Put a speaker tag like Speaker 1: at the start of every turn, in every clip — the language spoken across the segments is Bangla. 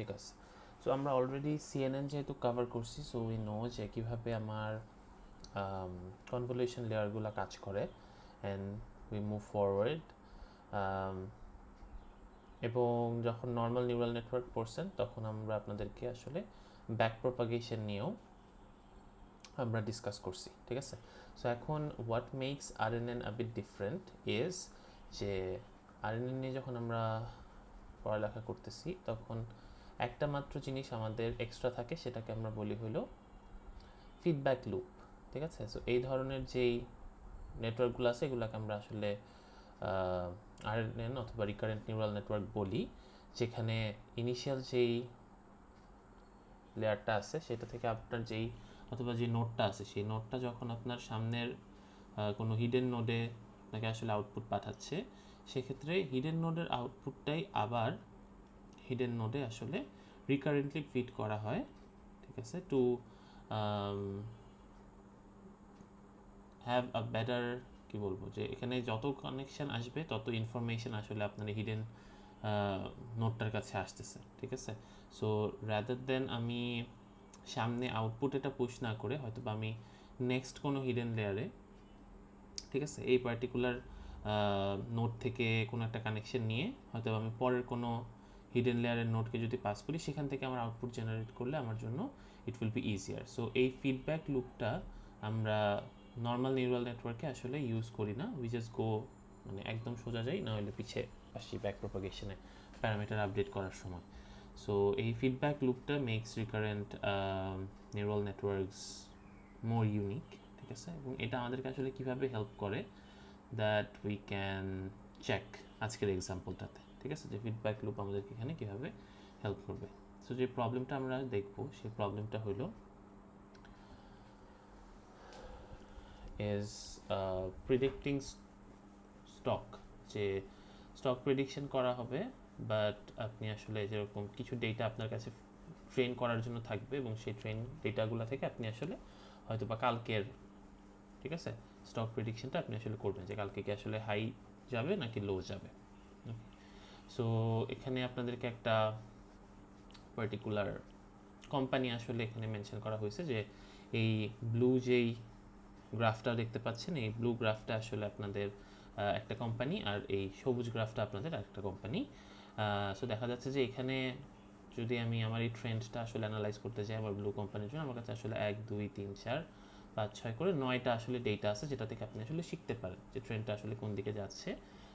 Speaker 1: ঠিক আছে। সো আমরা অলরেডি CNN যেহেতু কভার করছি, সো উই নো যে কীভাবে আমার কনভলিউশন লেয়ারগুলো কাজ করে, অ্যান্ড উই মুভ ফরওয়ার্ড। এবং যখন নর্মাল নিউরাল নেটওয়ার্ক পড়ছেন তখন আমরা আপনাদেরকে আসলে ব্যাক প্রপাগেশন নিয়েও আমরা ডিসকাস করছি, ঠিক আছে। সো এখন what makes RNN a bit different is যে RNN নিয়ে যখন আমরা পড়ালেখা করতেছি তখন একটা মাত্র জিনিস আমাদের এক্সট্রা থাকে, সেটাকে আমরা বলি হলো ফিডব্যাক লুপ, ঠিক আছে। সো এই ধরনের যেই নেটওয়ার্কগুলো আছে এগুলোকে আমরা আসলে RNN অথবা রিকারেন্ট নিউরাল নেটওয়ার্ক বলি, যেখানে ইনিশিয়াল যেই লেয়ারটা আছে সেটা থেকে আপনার যেই অথবা যে নোডটা আছে সেই নোডটা যখন আপনার সামনের কোনো হিডেন নোডে আপনাকে আসলে আউটপুট পাঠাচ্ছে, সেক্ষেত্রে হিডেন নোডের আউটপুটটাই আবার হিডেন নোডে আসলে রিকারেন্টলি ফিড করা হয়, ঠিক আছে, টু হ্যাভ আ বেটার, কি বলবো, যে এখানে যত কানেকশান আসবে তত ইনফরমেশন আসলে আপনার হিডেন নোটটার কাছে আসতেছে, ঠিক আছে। সো রাদার দেন আমি সামনে আউটপুট এটা পুশ না করে হয়তো বা আমি নেক্সট কোনো হিডেন লেয়ারে, ঠিক আছে, এই পার্টিকুলার নোট থেকে কোনো একটা কানেকশন নিয়ে হয়তো আমি পরের কোনো হিডেন লেয়ারের নোটকে যদি পাস করি, সেখান থেকে আমার আউটপুট জেনারেট করলে আমার জন্য it will be easier. So এই ফিডব্যাক লুপটা আমরা নর্মাল নিউরাল নেটওয়ার্কে আসলে ইউজ করি না, উই জাস্ট গো, মানে একদম সোজা যাই, না হলে পিছিয়ে আসি ব্যাক প্রপাগেশনে প্যারামিটার আপডেট করার সময়। সো এই ফিডব্যাক লুপটা makes recurrent neural networks more unique, ঠিক আছে। এবং এটা আমাদেরকে আসলে কীভাবে হেল্প করে দ্যাট উই ক্যান চেক আজকের এক্সাম্পলটাতে, ঠিক আছে, যে ফিডব্যাক লুপ আমাদেরকে এখানে কীভাবে হেল্প করবে। সো যে প্রবলেমটা আমরা দেখব সেই প্রবলেমটা হলো ইজ প্রিডিক্টিং স্টক, যে স্টক প্রেডিকশন করা হবে, বাট আপনি আসলে যেরকম কিছু ডেটা আপনার কাছে ট্রেন করার জন্য থাকবে এবং সেই ট্রেন ডেটাগুলো থেকে আপনি আসলে হয়তো বা কালকের, ঠিক আছে, স্টক প্রেডিকশনটা আপনি আসলে করবেন যে কালকে কি আসলে হাই যাবে নাকি লো যাবে। সো এখানে আপনাদেরকে একটা পার্টিকুলার কোম্পানি আসলে এখানে মেনশন করা হয়েছে, যে এই ব্লু যেই গ্রাফটা দেখতে পাচ্ছেন, এই ব্লু গ্রাফটা আসলে আপনাদের একটা কোম্পানি, আর এই সবুজ গ্রাফটা আপনাদের আরেকটা কোম্পানি। সো দেখা যাচ্ছে যে এখানে যদি আমি আমার এই ট্রেন্ডটা আসলে অ্যানালাইজ করতে চাই আমার ব্লু কোম্পানির জন্য, আমার কাছে আসলে 1 2 3 4 5 6 করে 9টা আসলে ডেটা আছে, যেটা থেকে আপনি আসলে শিখতে পারেন যে ট্রেন্ডটা আসলে কোন দিকে যাচ্ছে।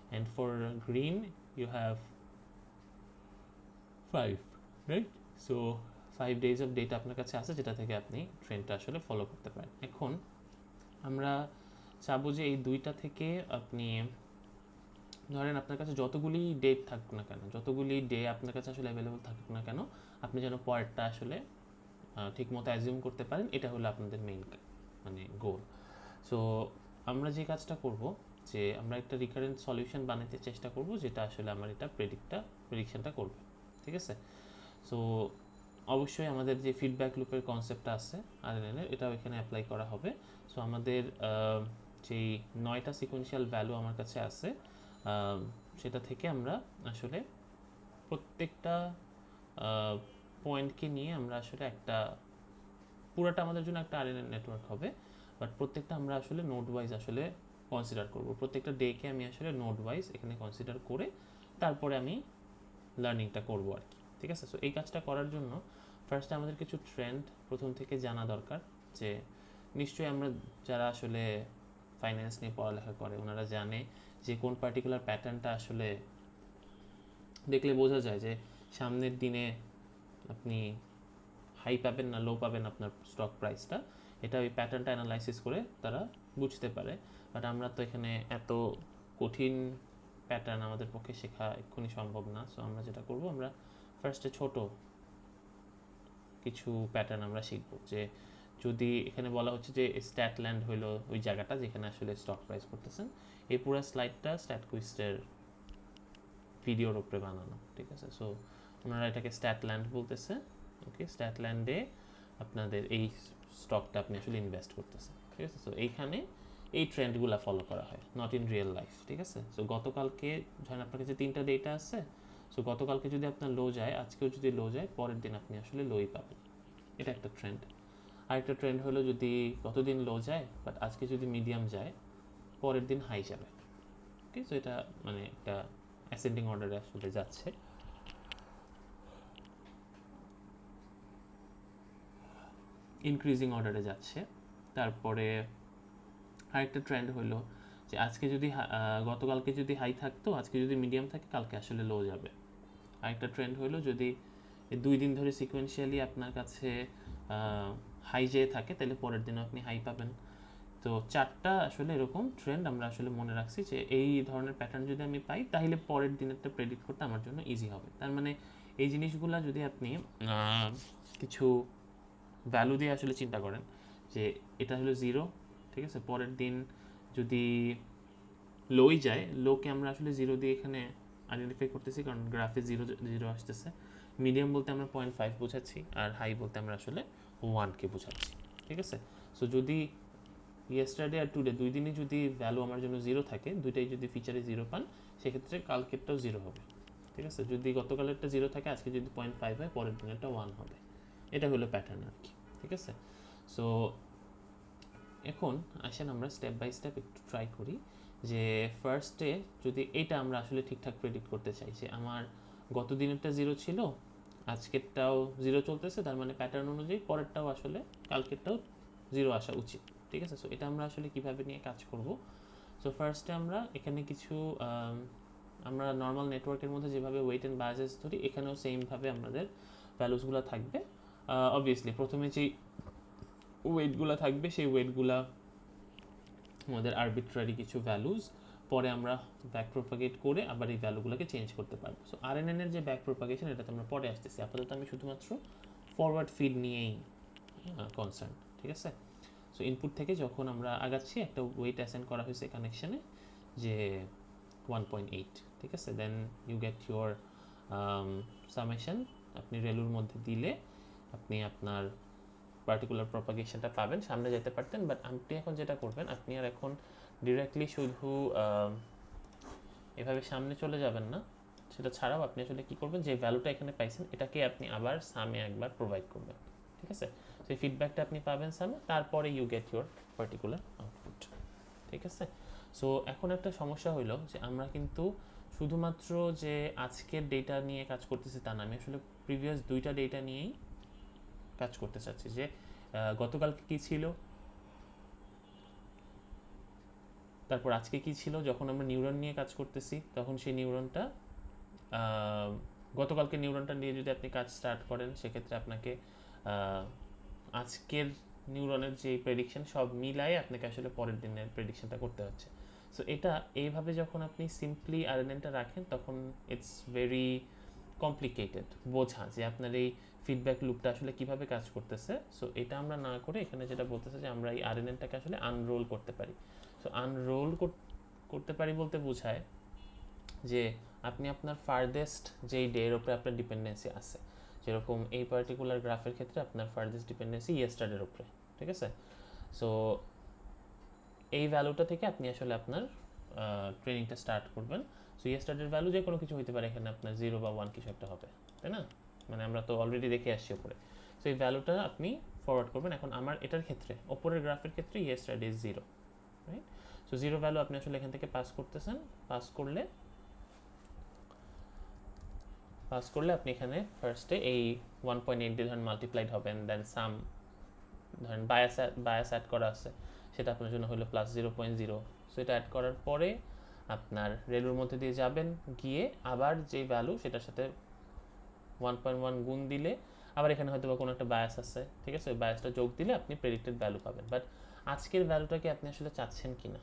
Speaker 1: And for green you have 5, right. So 5 days of data আপনার কাছে আছে, যেটা থেকে আপনি ট্রেন্ডটা আসলে ফলো করতে পারেন। এখন আমরা চাবো যে এই দুইটা থেকে আপনি ধরেন আপনার কাছে যতগুলি ডেট থাকুক না কেন, যতগুলি ডে আপনার কাছে আসলে অ্যাভেলেবল থাকুক না কেন, আপনি যেন পরেরটা আসলে ঠিকমতো অ্যাজিউম করতে পারেন, এটা হলো আপনাদের মেইন মানে গোল। সো আমরা যে কাজটা করব, যে আমরা একটা রিকারেন্ট সলিউশন বানাতে চেষ্টা করব, যেটা আসলে আমার এটা প্রেডিকশনটা করবে, ঠিক আছে। সো অবশ্যই আমাদের যে ফিডব্যাক লুপের কনসেপ্টটা আছে RNN এর, এটাও এখানে অ্যাপ্লাই করা হবে। সো আমাদের যেই 9টা সিকোয়েন্সিয়াল ভ্যালু আমার কাছে আছে, সেটা থেকে আমরা আসলে প্রত্যেকটা পয়েন্টকে নিয়ে আমরা আসলে একটা, পুরোটা আমাদের জন্য একটা RNN নেটওয়ার্ক হবে, বাট প্রত্যেকটা আমরা আসলে নোড ওয়াইজ আসলে কনসিডার করব। প্রত্যেকটা ডেকে আমি আসলে নোড ওয়াইজ এখানে কনসিডার করে তারপরে আমি লার্নিংটা করবো আর কি, ঠিক আছে। সো এই কাজটা করার জন্য ফার্স্টে আমাদের কিছু ট্রেন্ড প্রথম থেকে জানা দরকার, যে নিশ্চয়ই আমরা যারা আসলে ফাইন্যান্স নিয়ে পড়ালেখা করে ওনারা জানে যে কোন পার্টিকুলার প্যাটার্নটা আসলে দেখলে বোঝা যায় যে সামনের দিনে আপনি হাই পাবেন না লো পাবেন আপনার স্টক প্রাইসটা, এটা ওই প্যাটার্নটা অ্যানালাইসিস করে তারা বুঝতে পারে। বাট আমরা তো এখানে এত কঠিন প্যাটার্ন আমাদের পক্ষে শেখা এক্ষুনি সম্ভব না। সো আমরা যেটা করব, আমরা ফার্স্টে ছোট কিছু প্যাটার্ন আমরা শিখব, যে যদি এখানে বলা হচ্ছে যে স্ট্যাটল্যান্ড হলো ওই জায়গাটা যেখানে আসলে স্টক প্রাইস করতেছেন, এই পুরো স্লাইডটা স্ট্যাটকুইস্টের ভিডিওর উপরে বানানো, ঠিক আছে। সো ওনারা এটাকে স্ট্যাটল্যান্ড বলতেছে, ওকে। স্ট্যাটল্যান্ডে আপনাদের এই স্টকটা আপনি আসলে ইনভেস্ট করতেছেন, ঠিক আছে। সো এইখানে এই ট্রেন্ডগুলো ফলো করা হয়, নট ইন রিয়েল লাইফ, ঠিক আছে। সো গতকালকে ধরেন আপনার কাছে 3টা ডেটা আছে, সো গতকালকে যদি আপনার লো যায়, আজকেও যদি লো যায়, পরের দিন আপনি আসলে লোই পাবেন। এটা একটা ট্রেন্ড। আরেকটা ট্রেন্ড হলো যদি গতদিন লো যায় বাট আজকে যদি মিডিয়াম যায়, পরের দিন হাই যাবে। ওকে, সো এটা মানে একটা অ্যাসেন্ডিং অর্ডারে আসলে যাচ্ছে। ইনক্রিজিং অর্ডারে যাচ্ছে। তারপরে আরেকটা ট্রেন্ড হলো যে আজকে যদি গতকালকে যদি হাই থাকতো, আজকে যদি মিডিয়াম থাকে, কালকে আসলে লো যাবে। আরেকটা ট্রেন্ড হলো যদি 2 দিন ধরে সিকোয়েন্সিয়ালি আপনার কাছে হাই যেয়ে থাকে, তাহলে পরের দিনও আপনি হাই পাবেন। তো 4টা আসলে এরকম ট্রেন্ড আমরা আসলে মনে রাখছি যে এই ধরনের প্যাটার্ন যদি আমি পাই, তাহলে পরের দিনেরটা প্রেডিক্ট করতে আমার জন্য ইজি হবে। তার মানে এই জিনিসগুলো যদি আপনি কিছু ভ্যালু দিয়ে আসলে চিন্তা করেন যে এটা হলো 0, ঠিক আছে, পরের দিন যদি লোই যায়, লোকে আমরা আসলে 0 দিয়ে এখানে আইডেন্টিফাই করতেছি কারণ গ্রাফে 0 আসতেছে। মিডিয়াম বলতে আমরা 0.5 বোঝাচ্ছি, আর হাই বলতে আমরা আসলে 1কে বোঝাচ্ছি, ঠিক আছে। সো যদি ইয়েস্টারডে আর টুডে 2 দিনই যদি ভ্যালু আমার জন্য 0 থাকে, দুইটাই যদি ফিচারে 0 পান, সেক্ষেত্রে কালকেরটাও 0 হবে, ঠিক আছে। যদি গতকালেরটা 0 থাকে, আজকে যদি 0.5 হয়, পরের দিনেরটা 1 হবে। এটা হলো প্যাটার্ন আর কি, ঠিক আছে। সো এখন আসেন আমরা স্টেপ বাই স্টেপ একটু ট্রাই করি যে ফার্স্টে যদি এটা আমরা আসলে ঠিকঠাক প্রেডিক্ট করতে চাই যে আমার গত দিনেরটা 0 ছিল, আজকেরটাও 0 চলতেছে, তার মানে প্যাটার্ন অনুযায়ী পরেরটাও আসলে কালকেরটাও 0 আসা উচিত, ঠিক আছে। সো এটা আমরা আসলে কিভাবে নিয়ে কাজ করব। সো ফার্স্টে আমরা এখানে কিছু আমরা নর্মাল নেটওয়ার্কের মধ্যে যেভাবে ওয়েট অ্যান্ড বায়াসেস ধরি, এখানেও সেমভাবে আমাদের ভ্যালুসগুলো থাকবে। অবভিয়াসলি প্রথমে যেই ওয়েটগুলো থাকবে, সেই ওয়েটগুলো আমাদের আরবিট্রারি কিছু ভ্যালুস, পরে আমরা ব্যাক প্রোপাগেট করে আবার এই ভ্যালুগুলোকে চেঞ্জ করতে পারবো। সো আরএনএন এর যে ব্যাক প্রোপাগেশন, এটাতে আমরা পরে আসতেছি। আপাতত আমি শুধুমাত্র ফরওয়ার্ড ফিড নিয়েই কনসার্ন, ঠিক আছে। সো ইনপুট থেকে যখন আমরা আগাচ্ছি, একটা ওয়েট অ্যাসাইন করা হয়েছে কানেকশানে যে 1.8, ঠিক আছে। Then you get your summation, আপনি রেলুর মধ্যে দিলে আপনি আপনার পার্টিকুলার প্রপাগেশনটা পাবেন, সামনে যেতে পারতেন। বাট আপনি এখন যেটা করবেন, আপনি আর এখন ডিরেক্টলি শুধু এভাবে সামনে চলে যাবেন না, সেটা ছাড়াও আপনি আসলে কী করবেন, যে ভ্যালুটা এখানে পাইছেন, এটাকে আপনি আবার সামে একবার প্রোভাইড করবেন, ঠিক আছে। সেই ফিডব্যাকটা আপনি পাবেন সামে, তারপরে you get your particular output, ঠিক আছে। সো এখন একটা সমস্যা হইলো যে আমরা কিন্তু শুধুমাত্র যে আজকের ডেটা নিয়ে কাজ করতেছি তা না, আমি আসলে প্রিভিয়াস 2টা ডেটা নিয়েই কাজ করতে চাচ্ছি। যে গতকালকে কী ছিল, তারপর আজকে কী ছিল। যখন আমরা নিউরন নিয়ে কাজ করতেছি, তখন সেই নিউরনটা গতকালকে নিউরনটা নিয়ে যদি আপনি কাজ স্টার্ট করেন, সেক্ষেত্রে আপনাকে আজকের নিউরনের যে প্রেডিকশন সব মিলাই আপনাকে আসলে পরের দিনের প্রেডিকশনটা করতে হচ্ছে। সো এটা এইভাবে যখন আপনি সিম্পলি আরএনএনটা রাখেন, তখন ইটস ভেরি কমপ্লিকেটেড বোঝা যে আপনার এই ফিডব্যাক লুপটা আসলে কিভাবে কাজ করতেছে। সো এটা আমরা না করে এখানে যেটা বলতেছে যে আমরা এই আরএনএনটাকে আসলে আনরোল করতে পারি। সো আনরোল করতে পারি বলতে বোঝায় যে আপনি আপনার ফার্দেস্ট যেই ডের উপরে আপনার ডিপেন্ডেন্সি আছে, যেরকম এই পার্টিকুলার গ্রাফের ক্ষেত্রে আপনার ফার্দেস্ট ডিপেন্ডেন্সি ইয়েস্টারডের উপরে, ঠিক আছে। সো এই ভ্যালুটা থেকে আপনি আসলে আপনার ট্রেনিংটা স্টার্ট করবেন। সো ইয়েস্টারডের ভ্যালু যে কোনো কিছু হতে পারে, এখানে আপনার 0 বা 1 কিছু একটা হবে, তাই না, মানে আমরা তো অলরেডি দেখে আসছি ওপরে। সো এই ভ্যালুটা আপনি ফরওয়ার্ড করবেন। এখন আমার এটার ক্ষেত্রে, ওপরের গ্রাফের ক্ষেত্রে yesterday is 0, right. So 0 value আপনি আসলে এখান থেকে পাস করতেছেন। পাস করলে আপনি এখানে ফার্স্টে এই 1.8 দিয়ে ধরেন মাল্টিপ্লাইড হবেন, দেন সাম ধরেন বায়াস অ্যাড করা আছে, সেটা আপনার জন্য হলো +0.0। সো এটা অ্যাড করার পরে আপনার রেলুর মধ্যে দিয়ে যাবেন, গিয়ে আবার যে ভ্যালু সেটার সাথে 1.1 গুণ দিলে আবার এখানে হয়তো বা কোনো একটা বায়াস আছে, ঠিক আছে, ওই বায়াসটা যোগ দিলে আপনি প্রেডিক্টেড ভ্যালু পাবেন। বাট আজকের ভ্যালুটাকে আপনি আসলে চাচ্ছেন কি না,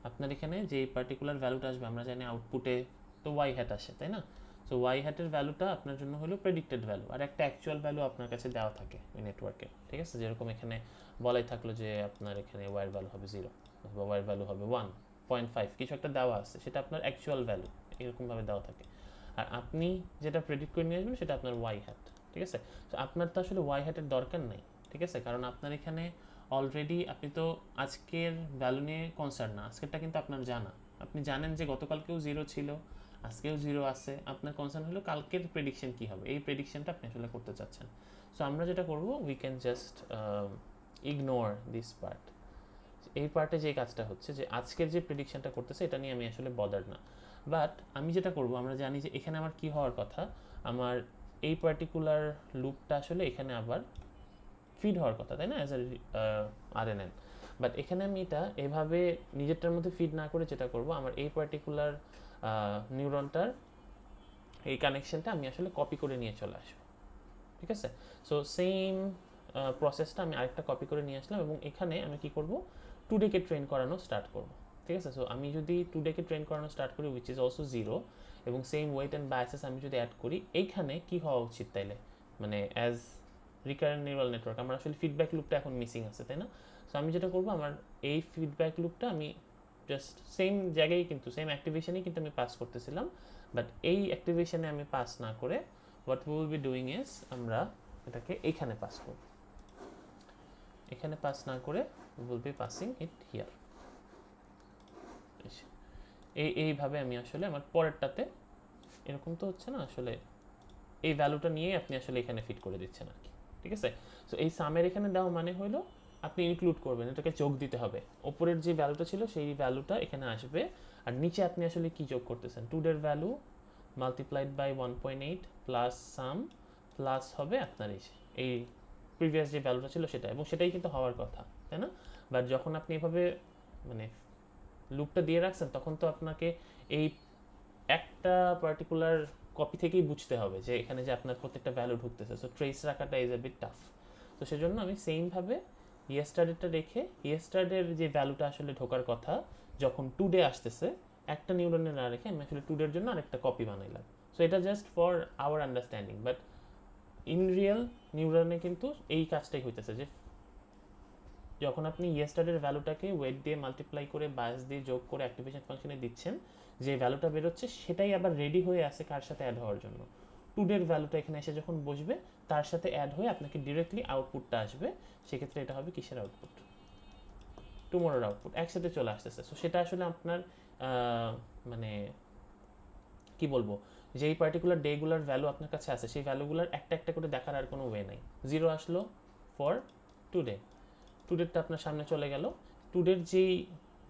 Speaker 1: আপনার এখানে যে পার্টিকুলার ভ্যালুটা আসবে, আমরা জানি আউটপুটে তো ওয়াই হ্যাট আসে, তাই না। সো ওয়াই হ্যাটের ভ্যালুটা আপনার জন্য হলো প্রেডিক্টেড ভ্যালু, আর একটা অ্যাকচুয়াল ভ্যালু আপনার কাছে দেওয়া থাকে ওই নেটওয়ার্কে, ঠিক আছে। যেরকম এখানে বলাই থাকলো যে আপনার এখানে ওয়াইয়ের ভ্যালু হবে 0 অথবা ওয়াইয়ের ভ্যালু হবে 1.5, কিছু একটা দেওয়া আছে, সেটা আপনার অ্যাকচুয়াল ভ্যালু, এরকমভাবে দেওয়া থাকে। আর আপনি যেটা প্রেডিক্ট করে নিয়ে আসবেন সেটা আপনার ওয়াই হ্যাট, ঠিক আছে। তো আপনার তো আসলে ওয়াই হ্যাটের দরকার নেই, ঠিক আছে, কারণ আপনার এখানে অলরেডি আপনি তো আজকের ভ্যালু নিয়ে কনসার্ন না, আজকেরটা কিন্তু আপনার জানা। আপনি জানেন যে গতকালকেও 0 ছিল, আজকেও 0 আছে, আপনার কনসার্ন হলো কালকের প্রেডিকশন কী হবে, এই প্রেডিকশনটা আপনি আসলে করতে চাচ্ছেন। সো আমরা যেটা করব, we can just ignore this part. এই পার্টে যে কাজটা হচ্ছে যে আজকের যে প্রেডিকশনটা করতেছে এটা নিয়ে আমি আসলে বদার না, বাট আমি যেটা করব, আমরা জানি যে এখানে আমার কি হওয়ার কথা, আমার এই পার্টিকুলার লুপটা আসলে এখানে আবার ফিড হওয়ার কথা, তাই না, অ্যাজ আরএনএন। বাট এখানে আমি এটা এভাবে নিজেরটার মধ্যে ফিড না করে যেটা করব, আমার এই পার্টিকুলার নিউরনটার এই কানেকশনটা আমি আসলে কপি করে নিয়ে চলে আসবো, ঠিক আছে। সো সেম প্রসেসটা আমি আরেকটা কপি করে নিয়ে আসলাম এবং এখানে আমি কি করব, টুডেকে ট্রেন করানো স্টার্ট করব, ঠিক আছে। সো আমি যদি টুডেকে ট্রেন করানো স্টার্ট করি, উইচ ইজ অলসো 0, এবং সেম ওয়েট অ্যান্ড বায়াসেস আমি যদি অ্যাড করি, এইখানে কি হওয়া উচিত তাইলে, মানে অ্যাজ রিকারেন্ট নিউরাল নেটওয়ার্ক আমার আসলে ফিডব্যাক লুপটা এখন মিসিং আছে, তাই না। সো আমি যেটা করব, আমার এই ফিডব্যাক লুপটা আমি জাস্ট সেম জায়গায় কিন্তু সেম অ্যাক্টিভেশনেই কিন্তু আমি পাস করতেছিলাম, বাট এই অ্যাক্টিভেশনে আমি পাস না করে what we will be doing is আমরা এটাকে এইখানে পাস করব, এখানে পাস না করে we will be passing it here. এইভাবে আমি আসলে আমার পরেরটাতে, এরকম তো হচ্ছে না আসলে, এই ভ্যালুটা নিয়েই আপনি আসলে এখানে ফিট করে দিচ্ছেন আর কি, ঠিক আছে। সো এই সামের এখানে দেওয়া মানে হলো আপনি ইনক্লুড করবেন, এটাকে যোগ দিতে হবে, ওপরের যে ভ্যালুটা ছিল সেই ভ্যালুটা এখানে আসবে, আর নিচে আপনি আসলে কি যোগ করতেছেন, টুডের value multiplied by 1.8 plus sum plus হবে আপনার এই প্রিভিয়াস যে ভ্যালুটা ছিল সেটা, এবং সেটাই কিন্তু হওয়ার কথা, তাই না। বাট যখন আপনি এভাবে মানে লুপটা দিয়ে রাখছেন, তখন তো আপনাকে এই একটা পার্টিকুলার কপি থেকেই বুঝতে হবে যে এখানে যে আপনার প্রত্যেকটা ভ্যালু ঢুকতেছে। সো ট্রেস রাখাটা ইজ এ বিট টাফ। তো সেজন্য আমি সেমভাবে ইয়েস্টারডেটা রেখে ইয়েস্টারডের যে ভ্যালুটা আসলে ঢোকার কথা যখন টুডে আসতেছে, একটা নিউরনে না রেখে আমি আসলে টুডের জন্য আরেকটা কপি বানাইলাম। সো এটা just for our understanding, but in real নিউরনে কিন্তু এই কাজটাই হইতেছে যে যখন আপনি ইয়েস্টারডের ভ্যালুটাকে ওয়েট দিয়ে মাল্টিপ্লাই করে বায়াস দিয়ে যোগ করে অ্যাক্টিভেশন ফাংশনে দিচ্ছেন, যে ভ্যালুটা বেরোচ্ছে সেটাই আবার রেডি হয়ে আসে কার সাথে অ্যাড হওয়ার জন্য, টুডের ভ্যালুটা এখানে এসে যখন বসবে তার সাথে অ্যাড হয়ে আপনাকে ডিরেক্টলি আউটপুটটা আসবে। সেক্ষেত্রে এটা হবে কিসের আউটপুট, টুমোরোর আউটপুট একসাথে চলে আসতেছে। সো সেটা আসলে আপনার মানে কি বলবো, যেই পার্টিকুলার ডেগুলার ভ্যালু আপনার কাছে আছে সেই ভ্যালুগুলোর একটা একটা করে দেখার আর কোনো ওয়ে নাই। 0 আসলো ফর টুডে, টুডেরটা আপনার সামনে চলে গেল, টুডের যেই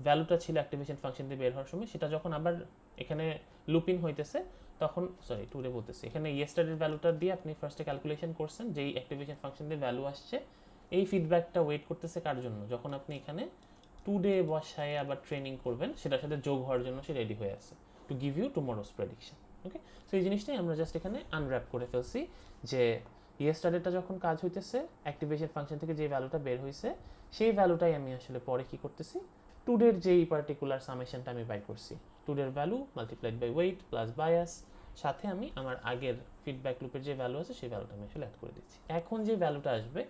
Speaker 1: ভ্যালুটা ছিল অ্যাক্টিভেশন ফাংশন দিয়ে বের হওয়ার সময় সেটা যখন আবার এখানে লুপিং হইতেছে তখন, সরি টুডে বলতেছি, এখানে ইয়েস্টারডের ভ্যালুটা দিয়ে আপনি ফার্স্টে ক্যালকুলেশন করছেন, যেই অ্যাক্টিভেশন ফাংশন দিয়ে ভ্যালু আসছে এই ফিডব্যাকটা ওয়েট করতেছে কার জন্য, যখন আপনি এখানে টুডে বসায় আবার ট্রেনিং করবেন সেটার সাথে যোগ হওয়ার জন্য সে রেডি হয়ে আছে to give you tomorrow's prediction. Okay, so এই জিনিসটাই আমরা জাস্ট এখানে আনর্যাপ করে ফেলছি যে ইয়েস্টারডেটা যখন কাজ হইতেছে অ্যাক্টিভেশন ফাংশন থেকে যে ভ্যালুটা বের হয়েছে সেই ভ্যালুটাই আমি আসলে পরে কি করতেছি, টুডের যেই পার্টিকুলার সামেশনটা আমি বাই করছি, টুডের value multiplied by weight plus bias, সাথে আমি আমার আগের ফিডব্যাক লুপের যে ভ্যালু আছে সেই ভ্যালুটা আমি আসলে অ্যাড করে দিচ্ছি। এখন যে ভ্যালুটা আসবে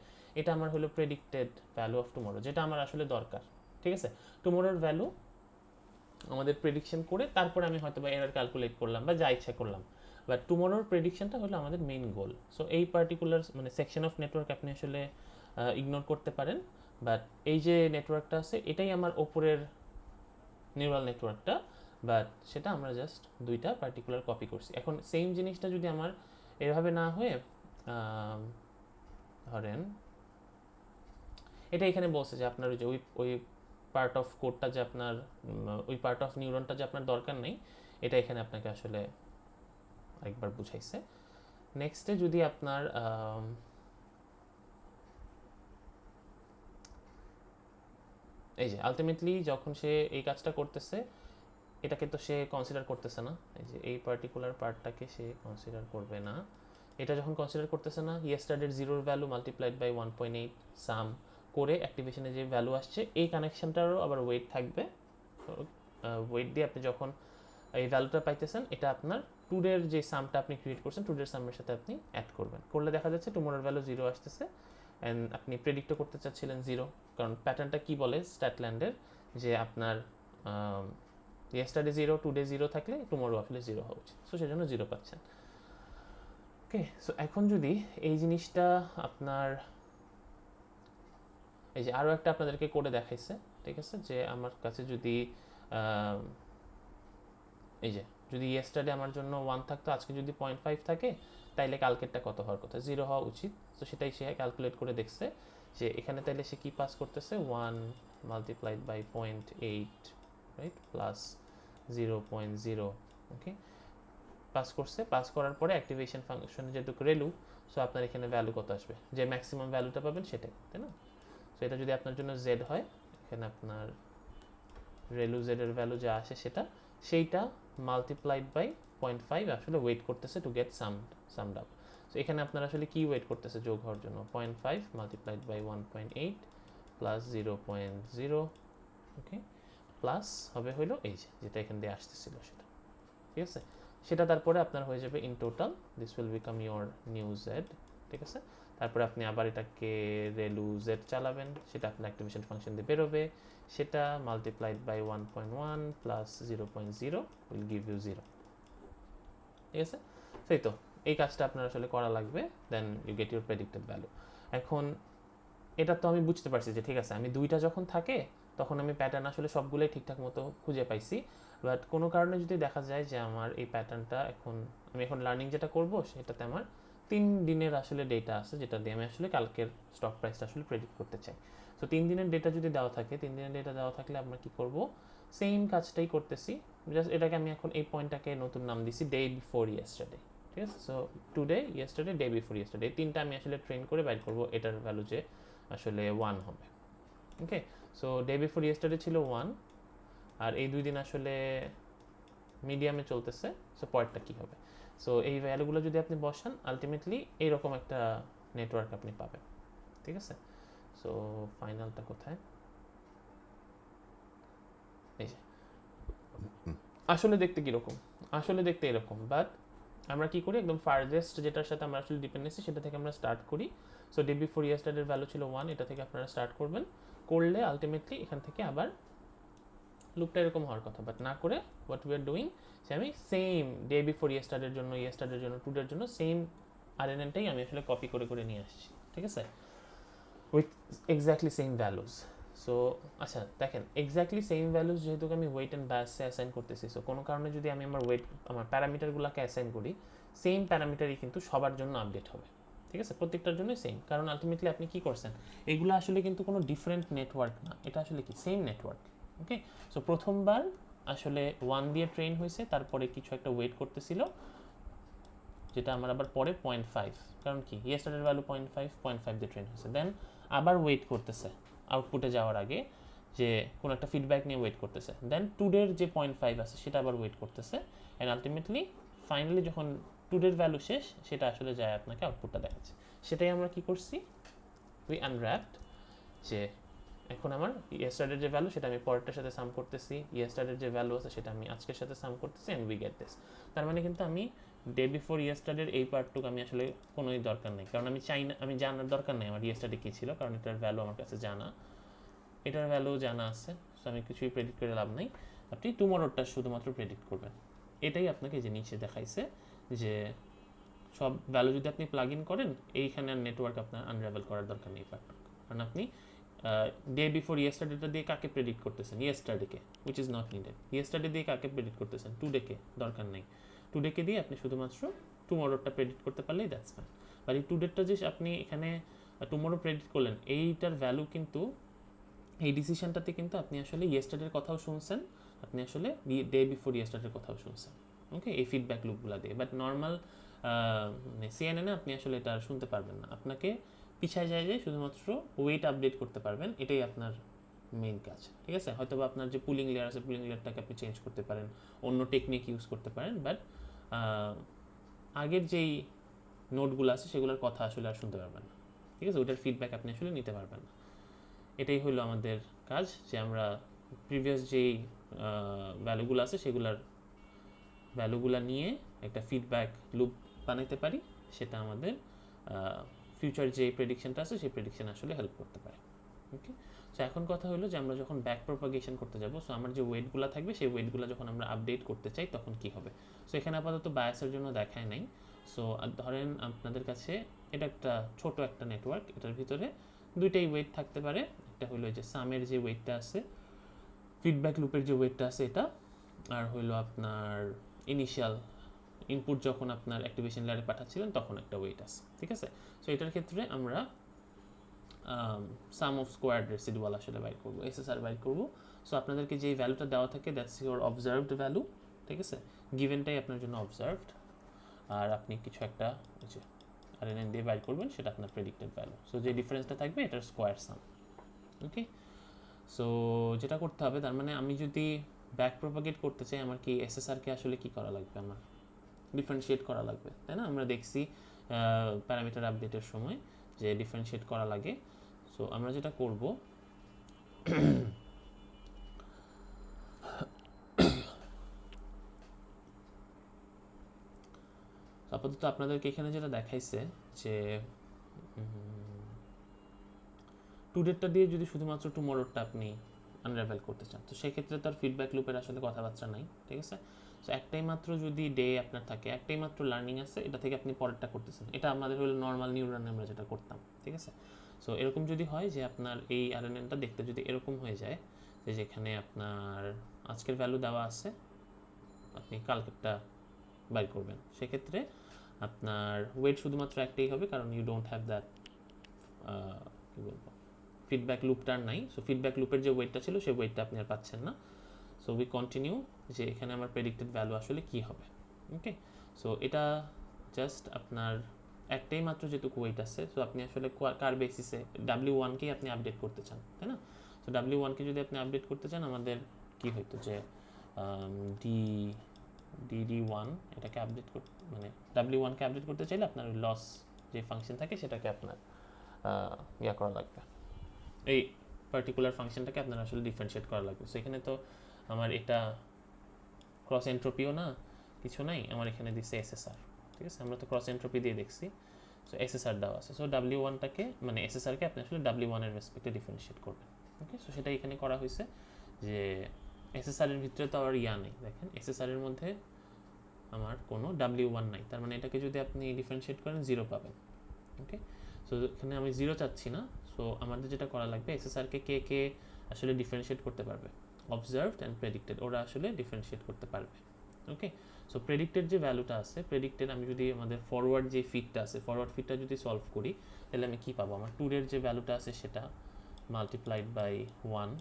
Speaker 1: এটা আমার হলো প্রেডিক্টেড ভ্যালু অফ টুমোরো, যেটা আমার আসলে দরকার, ঠিক আছে। টুমোরোর ভ্যালু আমাদের প্রেডিকশন করে তারপরে আমি হয়তো বা এরার ক্যালকুলেট করলাম বা যা ইচ্ছা করলাম, বাট টুমোরোর প্রেডিকশনটা হলো আমাদের মেইন গোল। সো এই পার্টিকুলার মানে সেকশন অফ নেটওয়ার্ক আপনি আসলে ইগনোর করতে পারেন, বাট এই যে নেটওয়ার্কটা আছে এটাই আমার ওপরের নিউরাল নেটওয়ার্কটা, বাট সেটা আমরা জাস্ট দুইটা পার্টিকুলার কপি করছি। এখন সেম জিনিসটা যদি আমার এভাবে না হয়ে ধরেন এটা এখানে বলছে যে আপনার ওই যে ওই পার্ট অফ কোডটা যে আপনার ওই পার্ট অফ নিউরনটা যে আপনার দরকার নেই, এটা এখানে আপনাকে আসলে একবার বুঝাইছে। নেক্সটে যদি আপনার এই যে আলটিমেটলি যখন সে এই কাজটা করতেছে এটাকে তো সে কনসিডার করতেছে না, এই যে এই পার্টিকুলার পার্টটাকে সে কনসিডার করবে না। এটা যখন কনসিডার করতেছে না, ইয়েস্টারডের জিরোর ভ্যালু মাল্টিপ্লাইড বাই 1.8 সাম করে অ্যাক্টিভেশনে যে ভ্যালু আসছে এই কানেকশনটারও আবার ওয়েট থাকবে, ওয়েট দিয়ে আপনি যখন এই ভ্যালুটা পাইতেছেন এটা আপনার টুডের যে সামটা আপনি ক্রিয়েট করছেন টুডের সামের সাথে আপনি অ্যাড করবেন, করলে দেখা যাচ্ছে টুমোরোর ভ্যালু 0 আসতেছে অ্যান্ড আপনি প্রেডিক্টও করতে চাচ্ছিলেন 0, কারণ প্যাটার্নটা কি বলে স্ট্যাটল্যান্ডের যে আপনার ইয়েস্টারডে 0 টুডে 0 থাকলে টুমোরো আসলে 0 হওয়া উচিত, সো সেজন্য 0 পাচ্ছেন। ওকে, সো এখন যদি এই জিনিসটা আপনার এই যে আরও একটা আপনাদেরকে করে দেখাইছে, ঠিক আছে, যে আমার কাছে যদি এই যে যদি ইয়েস্টারডে আমার জন্য 1 থাকতো, আজকে যদি 0.5 থাকে, তাইলে কালকেরটা কত হওয়ার কথা, 0 হওয়া উচিত। তো সেটাই সে ক্যালকুলেট করে দেখছে যে এখানে তাইলে সে কি পাস করতেছে, 1 multiplied by 0.8, right, plus 0.0। Okay, pass করছে। পাস করার পরে অ্যাক্টিভেশন ফাংশন যেহেতু রেলু, সো আপনার এখানে ভ্যালু কত আসবে, যে ম্যাক্সিমাম ভ্যালুটা পাবেন সেটাই, তাই না? সো এটা যদি আপনার জন্য জেড হয়, এখানে আপনার রেলু জেড এর ভ্যালু যা আসে সেইটা মাল্টিপ্লাইড বাই 0.5 আসলে ওয়েট করতেছে টু গেট সামড আপ। সো এখানে আপনার আসলে কি ওয়েট করতেছে যোগ হওয়ার জন্য, 0.5 multiplied by 1.8 plus 0.0, okay, plus হবে হইলো এই যেটা এখান দিয়ে আসতেছিল সেটা, ঠিক আছে? সেটা তারপরে আপনার হয়ে যাবে in total this will become your new Z, ঠিক আছে? তারপরে আপনি আবার এটাকে রেলু জেড চালাবেন, সেটা আপনার অ্যাক্টিভেশন ফাংশন দিয়ে বেরোবে, সেটা multiplied by 1.1 plus 0.0 will give you 0, ঠিক আছে? সেই তো এই কাজটা আপনার আসলে করা লাগবে, then you get your predicted value. এখন এটা তো আমি বুঝতে পারছি যে ঠিক আছে, আমি দুইটা যখন থাকে তখন আমি প্যাটার্ন আসলে সবগুলোই ঠিকঠাক মতো খুঁজে পাইছি, বাট কোনো কারণে যদি দেখা যায় যে আমার এই প্যাটার্নটা আমি এখন লার্নিং যেটা করব সেটাতে আমার 3 দিনের আসলে ডেটা আছে, যেটা দিয়ে আমি আসলে কালকের স্টক প্রাইসটা আসলে প্রেডিক্ট করতে চাই। তো 3 দিনের ডেটা যদি দেওয়া থাকে, 3 দিনের ডেটা দেওয়া থাকলে আমরা কি করব, সেম কাজটাই করতেছি, জাস্ট এটাকে আমি এখন এই পয়েন্টটাকে নতুন নাম দিছি ডে বিফোর ইয়েস্টারডে, ঠিক আছে? So today, yesterday, day before yesterday, এই তিনটা আমি আসলে ট্রেন করে বাইর করব এটার ভ্যালু যে আসলে 1 হবে। ওকে, সো ডে বিফোর ইয়েস্টারডে ছিল 1, আর এই 2 দিন আসলে মিডিয়ামে চলতেছে, সো পরেরটা কী হবে? সো এই ভ্যালুগুলো যদি আপনি বসান, আলটিমেটলি এইরকম একটা নেটওয়ার্ক আপনি পাবেন, ঠিক আছে? সো ফাইনালটা কোথায়, এই যে আসলে দেখতে কীরকম, আসলে দেখতে এরকম, বাট আমরা কি করি, একদম ফার্দেস্ট যেটার সাথে আমরা আসলে ডিপেন্ডেন্সি সেটা থেকে আমরা স্টার্ট করি। সো ডে বিফোর ইয়েস্টারডের ভ্যালু ছিল 1, এটা থেকে আপনারা স্টার্ট করবেন, করলে আলটিমেটলি এখান থেকে আবার লুপটা এরকম হওয়ার কথা, বাট না করে হোয়াট উই আর ডুইং, যে আমি সেম ডে বিফোর ইয়েস্টারডের জন্য, ইয়েস্টারডের জন্য, টুডের জন্য সেম আরএনএনটাই আমি আসলে কপি করে করে নিয়ে আসছি, ঠিক আছে, with exactly same values. So আচ্ছা দেখেন, এক্স্যাক্টলি সেম ভ্যালুজ যেহেতু আমি ওয়েট অ্যান্ড বায়াসে অ্যাসাইন করতেছি, সো কোনো কারণে যদি আমি আমার প্যারামিটারগুলোকে অ্যাসাইন করি, সেম প্যারামিটারই কিন্তু সবার জন্য আপডেট হবে, ঠিক আছে? প্রত্যেকটার জন্যই সেম, কারণ আলটিমেটলি আপনি কি করছেন, এগুলো আসলে কিন্তু কোনো ডিফারেন্ট নেটওয়ার্ক না, এটা আসলে কি সেম নেটওয়ার্ক। ওকে, সো প্রথমবার আসলে 1 দিয়ে ট্রেন হয়েছে, তারপরে কিছু একটা ওয়েট করতেছিল, যেটা আমার আবার পরে 0.5, কারণ কি ইয়েস্টারডের ভ্যালু 0.5 দিয়ে ট্রেন হয়েছে, দেন আবার ওয়েট করতেছে আউটপুটে যাওয়ার আগে, যে কোনো একটা ফিডব্যাক নিয়ে ওয়েট করতেছে, দেন টুডের যে 0.5 আছে সেটা আবার ওয়েট করতেছে, অ্যান্ড আলটিমেটলি ফাইনালি যখন টুডের ভ্যালু শেষ, সেটা আসলে যায় আপনাকে আউটপুটটা দেখাচ্ছে। সেটাই আমরা কি করছি, উই আনর্যাপড, যে এখন আমার ইয়েস্টারডের যে ভ্যালু সেটা আমি পরেরটার সাথে সাম করতেছি, ইয়েস্টারডের যে ভ্যালু আছে সেটা আমি আজকের সাথে সাম করতেছি, অ্যান্ড উই গেট দিস। তার মানে কিন্তু আমি ডে বিফোর ইয়েস্টারডের এই পার্টটুকু আমি আসলে কোনোই দরকার নেই, কারণ আমি চাই না, আমি জানার দরকার নেই আমার ইয়েস্টারডে কী ছিল, কারণ এটার ভ্যালু আমার কাছে জানা, এটার ভ্যালু জানা আছে, সো আমি কিছুই প্রেডিক্ট করে লাভ নেই। আপনি টুমরোরটা শুধুমাত্র প্রেডিক্ট করবেন, এটাই আপনাকে যে নিচে দেখাইছে, যে সব ভ্যালু যদি আপনি প্লাগ ইন করেন, এইখানে আর নেটওয়ার্ক আপনার আনরাভেল করার দরকার নেই পার্টটুকু, কারণ আপনি ডে বিফোর ইয়েস্টারডেটা দিয়ে কাকে প্রেডিক্ট করতেছেন, ইয়েস্টারডেকে, which is not needed. Yesterday দিয়ে কাকে প্রেডিক্ট করতেছেন, টুডেকে, দরকার নেই। টুডেকে দিয়ে আপনি শুধুমাত্র টুমরোরটা প্রেডিক্ট করতে পারলেই দ্যাটস ফাইন। বাট এই টুডেরটা যে আপনি এখানে টুমরো প্রেডিক্ট করলেন, এইটার ভ্যালু কিন্তু, এই ডিসিশনটাতে কিন্তু আপনি আসলে ইয়েস্টারডের কথাও শুনছেন, আপনি আসলে ডে বিফোর ইয়েস্টারডের কথাও শুনছেন, ওকে, এই ফিডব্যাক লুপগুলো দিয়ে। বাট নর্মাল সিএনএনে আপনি আসলে এটা শুনতে পারবেন না, আপনাকে পিছায় যায় যে শুধুমাত্র ওয়েট আপডেট করতে পারবেন, এটাই আপনার মেইন কাজ, ঠিক আছে? হয়তো বা আপনার যে পুলিং লেয়ার আছে, পুলিং লেয়ারটাকে আপনি চেঞ্জ করতে পারেন, অন্য টেকনিক ইউজ করতে পারেন, বাট আগের যেই নোটগুলো আছে সেগুলোর কথা আসলে আর শুনতে পারবেন না, ঠিক আছে? ওইটার ফিডব্যাক আপনি আসলে নিতে পারবেন না। এটাই হলো আমাদের কাজ, যে আমরা প্রিভিয়াস যেই ভ্যালুগুলো আছে সেগুলোর ভ্যালুগুলো নিয়ে একটা ফিডব্যাক লুপ বানাইতে পারি, সেটা আমাদের ফিউচার যে প্রেডিকশনটা আছে সেই প্রেডিকশন আসলে হেল্প করতে পারে। ওকে, সো এখন কথা হলো যে আমরা যখন ব্যাক প্রপাগেশন করতে যাব, সো আমার যে ওয়েটগুলো থাকবে সেই ওয়েটগুলো যখন আমরা আপডেট করতে চাই তখন কি হবে। সো এখানে আপাতত বায়াসের জন্য দেখায় নাই। সো ধরেন আপনাদের কাছে এটা একটা ছোট একটা নেটওয়ার্ক, এটার ভিতরে দুইটাই ওয়েট থাকতে পারে, একটা হলো যে সামের যে ওয়েটটা আছে, ফিডব্যাক লুপের যে ওয়েটটা আছে এটা, আর হইলো আপনার ইনিশিয়াল ইনপুট যখন আপনার অ্যাক্টিভেশন লেয়ারে পাঠাচ্ছিলেন তখন একটা ওয়েট আছে, ঠিক আছে। সো এটার ক্ষেত্রে আমরা সাম অফ স্কোয়ার্ড রেসিডুয়াল আসলে বাইর করবো, এসএসআর বাইর করবো। সো আপনাদেরকে যে ভ্যালুটা দেওয়া থাকে দ্যাটস ইউর অবজার্ভড ভ্যালু, ঠিক আছে। গিভেনটাই আপনার জন্য অবজার্ভড, আর আপনি কিছু একটা আরএনএন দিয়ে বাইর করবেন, সেটা আপনার প্রেডিক্টেড ভ্যালু। সো যে ডিফারেন্সটা থাকবে এটার স্কোয়ার সাম, ওকে। সো যেটা করতে হবে, তার মানে আমি যদি ব্যাক প্রপাগেট করতে চাই, আমার কি এসএসআরকে আসলে কি করা লাগবে, আমার ডিফারেন্সিয়েট করা লাগবে, তাই না? আমরা দেখছি প্যারামিটার আপডেটের সময় যে ডিফারেন্সিয়েট করা লাগে। সো আমরা যেটা করব, আপাতত আপনাদেরকে এখানে যেটা দেখাইছে যে টুডেরটা দিয়ে যদি শুধুমাত্র টুমরোরটা আপনি আনরাভেল করতে চান, তো সেক্ষেত্রে তার ফিডব্যাক লুপের আসলে কথাবার্তা নাই, ঠিক আছে। সো একটাই মাত্র যদি ডে আপনার থাকে, একটাই মাত্র লার্নিং আছে, এটা থেকে আপনি পরেরটা করতেছেন, এটা আমাদের হলো নর্মাল নিউরানে আমরা যেটা করতাম, ঠিক আছে। সো এরকম যদি হয় যে আপনার এই আরএনএনটা দেখতে যদি এরকম হয়ে যায় যে যেখানে আপনার আজকের ভ্যালু দেওয়া আছে, আপনি কালকেরটা বাইর করবেন, সেক্ষেত্রে আপনার ওয়েট শুধুমাত্র একটাই হবে, কারণ ইউ ডোন্ট হ্যাভ দ্যাট কী বলবো ফিডব্যাক লুপটার নাই। সো ফিডব্যাক লুপের যে ওয়েটটা ছিল সেই ওয়েটটা আপনি আর পাচ্ছেন না। সো উই কন্টিনিউ যে এখানে আমার প্রেডিক্টেড ভ্যালু আসলে কী হবে, ওকে। সো এটা জাস্ট আপনার একটাই মাত্র যেটুকু ওয়েট আছে, সো আপনি আসলে কার বেসিসে W1কেই আপনি আপডেট করতে চান, তাই না? সো W1কে যদি আপনি আপডেট করতে চান, আমাদের কি হইতো যে DD1 এটাকে আপডেট করতে, মানে W1কে আপডেট করতে চাইলে আপনার লস যে ফাংশন থাকে সেটাকে আপনার ইয়া করা লাগবে, এই পার্টিকুলার ফাংশনটাকে আপনার আসলে ডিফারেন্সিয়েট করা লাগবে। সো এখানে তো আমার এটা ক্রস এন্ট্রপিও না, কিছু নাই, আমার এখানে দিচ্ছে এসএসআর, ঠিক আছে। আমরা তো ক্রস এন্ট্রপি দিয়ে দেখছি, সো এসএসআর দেওয়া আছে। সো W1টাকে মানে এসএসআরকে আপনি আসলে W1 এর রেসপেক্টে ডিফারেন্সিয়েট করবেন, ওকে। সো সেটা এখানে করা হয়েছে যে এসএসআর এর ভিতরে তো আর ইয়া নেই, দেখেন এসএসআর এর মধ্যে আমার কোনো W1 নাই, তার মানে এটাকে যদি আপনি ডিফারেন্সিয়েট করেন 0 পাবেন, ওকে। সো এখানে আমি 0 চাচ্ছি না। সো আমাদের যেটা করা লাগবে, এসএসআরকে কে কে আসলে ডিফারেন্সিয়েট করতে পারবে, অবজার্ভড অ্যান্ড প্রেডিক্টেড, ওরা আসলে ডিফারেন্সিয়েট করতে পারবে, ওকে। সো প্রেডিক্টেড যে ভ্যালুটা আছে, প্রেডিক্টেড আমি যদি আমাদের ফরওয়ার্ড যে ফিটটা আছে, ফরওয়ার্ড ফিটটা যদি সলভ করি, তাহলে আমি কী পাবো, আমার টুডের যে ভ্যালুটা আছে সেটা মাল্টিপ্লাইড বাই 1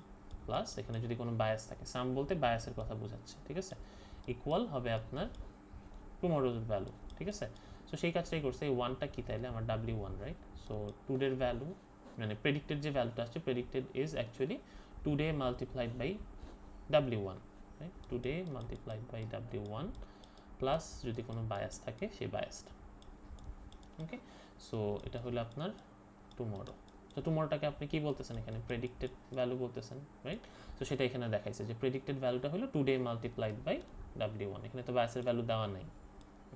Speaker 1: প্লাস এখানে যদি কোনো বায়াস থাকে, সাম বলতে বায়াসের কথা বোঝাচ্ছে, ঠিক আছে, ইকুয়াল হবে আপনার টুমরোজ ভ্যালু, ঠিক আছে। সো সেই কাজটাই করছে, এই ওয়ানটা কী, তাইলে আমার W1, রাইট। সো টুডের ভ্যালু মানে প্রেডিক্টেড যে ভ্যালুটা আসছে, predicted is actually today multiplied by W1, right, today multiplied by W1 plus যদি কোনো বায়াস থাকে সেই বায়াসটা, ওকে। সো এটা হলো আপনার টুমরো। তো টুমরোটাকে আপনি কি বলতেছেন, এখানে প্রেডিক্টেড ভ্যালু বলতেছেন, রাইট। তো সেটা এখানে দেখাইছে যে প্রেডিক্টেড ভ্যালুটা হলো টুডে মাল্টিপ্লাইড বাই W1, এখানে তো বায়াসের ভ্যালু দেওয়া নাই,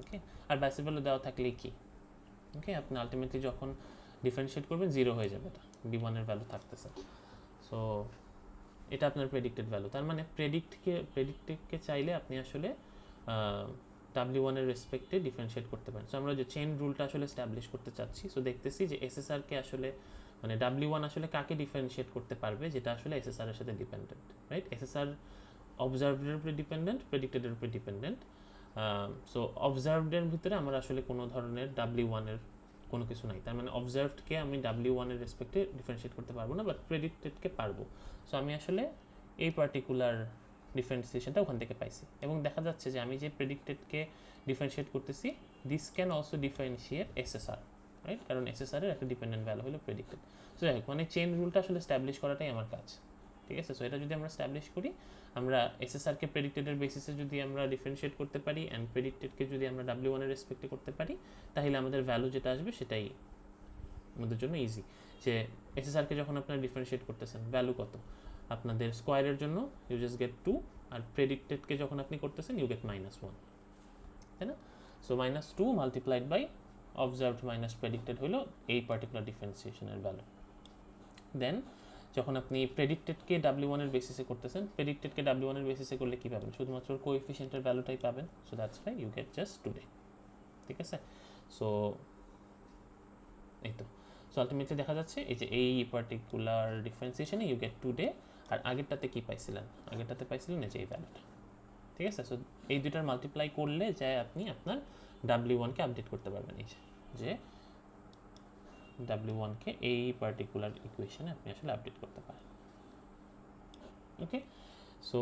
Speaker 1: ওকে। আর বায়াসের ভ্যালু দেওয়া থাকলে কি, ওকে, আপনি আলটিমেটলি যখন ডিফারেন্সিয়েট করবেন 0 হয়ে যাবে, এটা B1 এর ভ্যালু থাকতেছে। সো এটা আপনার প্রেডিক্টেড ভ্যালু, তার মানে প্রেডিক্টকে চাইলে আপনি আসলে W1 এর রেসপেক্টে ডিফারেন্সিয়েট করতে পারেন। সো আমরা যে চেইন রুলটা আসলে এস্টাবলিশ করতে চাচ্ছি, সো দেখতেছি যে এসএসআরকে আসলে মানে W1 আসলে কাকে ডিফারেন্সিয়েট করতে পারবে, যেটা আসলে এসএসআর এর সাথে ডিপেন্ডেন্ট, রাইট। এসএসআর অবজার্ভডের উপরে ডিপেন্ডেন্ট, প্রেডিক্টেডের উপরে ডিপেন্ডেন্ট। সো অবজার্ভডের ভিতরে আমার আসলে কোনো ধরনের W1 এর কোনো কিছু নাই, তার মানে অবজার্ভডকে আমি W1 এর রেসপেক্টে ডিফারেন্সিয়েট করতে পারবো না, বাট প্রেডিক্টেডকে পারবো। সো আমি আসলে এই পার্টিকুলার ডিফারেন্সিয়েশনটা ওখান থেকে পাইছি, এবং দেখা যাচ্ছে যে আমি যে প্রেডিক্টেডকে ডিফারেন্সিয়েট করতেছি, this can also differentiate SSR, right, কারণ এসএসআর এর একটা ডিপেন্ডেন্ট ভ্যালু হলো প্রেডিক্টেড। সো যাই হোক, মানে চেইন রুলটা আসলে স্ট্যাবলিশ করাটাই আমার কাজ, ঠিক আছে। সো এটা যদি আমরা স্ট্যাবলিশ করি, আমরা এসএসআরকে প্রেডিক্টেডের বেসিসে যদি আমরা ডিফারেন্সিয়েট করতে পারি অ্যান্ড প্রেডিক্টেডকে যদি আমরা W1 এর রেসপেক্টে করতে পারি, তাহলে আমাদের ভ্যালু যেটা আসবে সেটাই আমাদের জন্য ইজি। যে এসএসআরকে যখন আপনারা ডিফারেন্সিয়েট করতেছেন, ভ্যালু কত আপনাদের স্কোয়ারের জন্য, ইউ জাস্ট গেট 2, আর প্রেডিক্টেডকে যখন আপনি করতেছেন ইউ গেট -1, তাই না? So -2 multiplied by observed minus predicted হলো এই পার্টিকুলার ডিফারেন্সিয়েশনের ভ্যালু। দেন যখন আপনি প্রেডিক্টেডকে W1 এর বেসিসে করতেছেন, প্রেডিক্টেডকে W1 এর বেসিসে করলে কী পাবেন, শুধুমাত্র কোএফিসিয়েন্টের ভ্যালুটাই পাবেন। So that's why you get just today, ঠিক আছে। সো এই তো, সো আলটিমেটলি দেখা যাচ্ছে এই যে এই পার্টিকুলার ডিফারেন্সিয়েশনে ইউ গেট টুডে, আর আগেরটাতে কি পাইছিলেন, আগেরটাতে পাইছিলেন এই যে এই ভ্যালুটা, ঠিক আছে। সো এই দুইটার মাল্টিপ্লাই করলে যায় আপনি আপনার W1-কে আপডেট করতে পারবেন। এই যে W1-কে এই পার্টিকুলার ইকুয়েশনে আপনি আসলে আপডেট করতে পারেন। ওকে, সো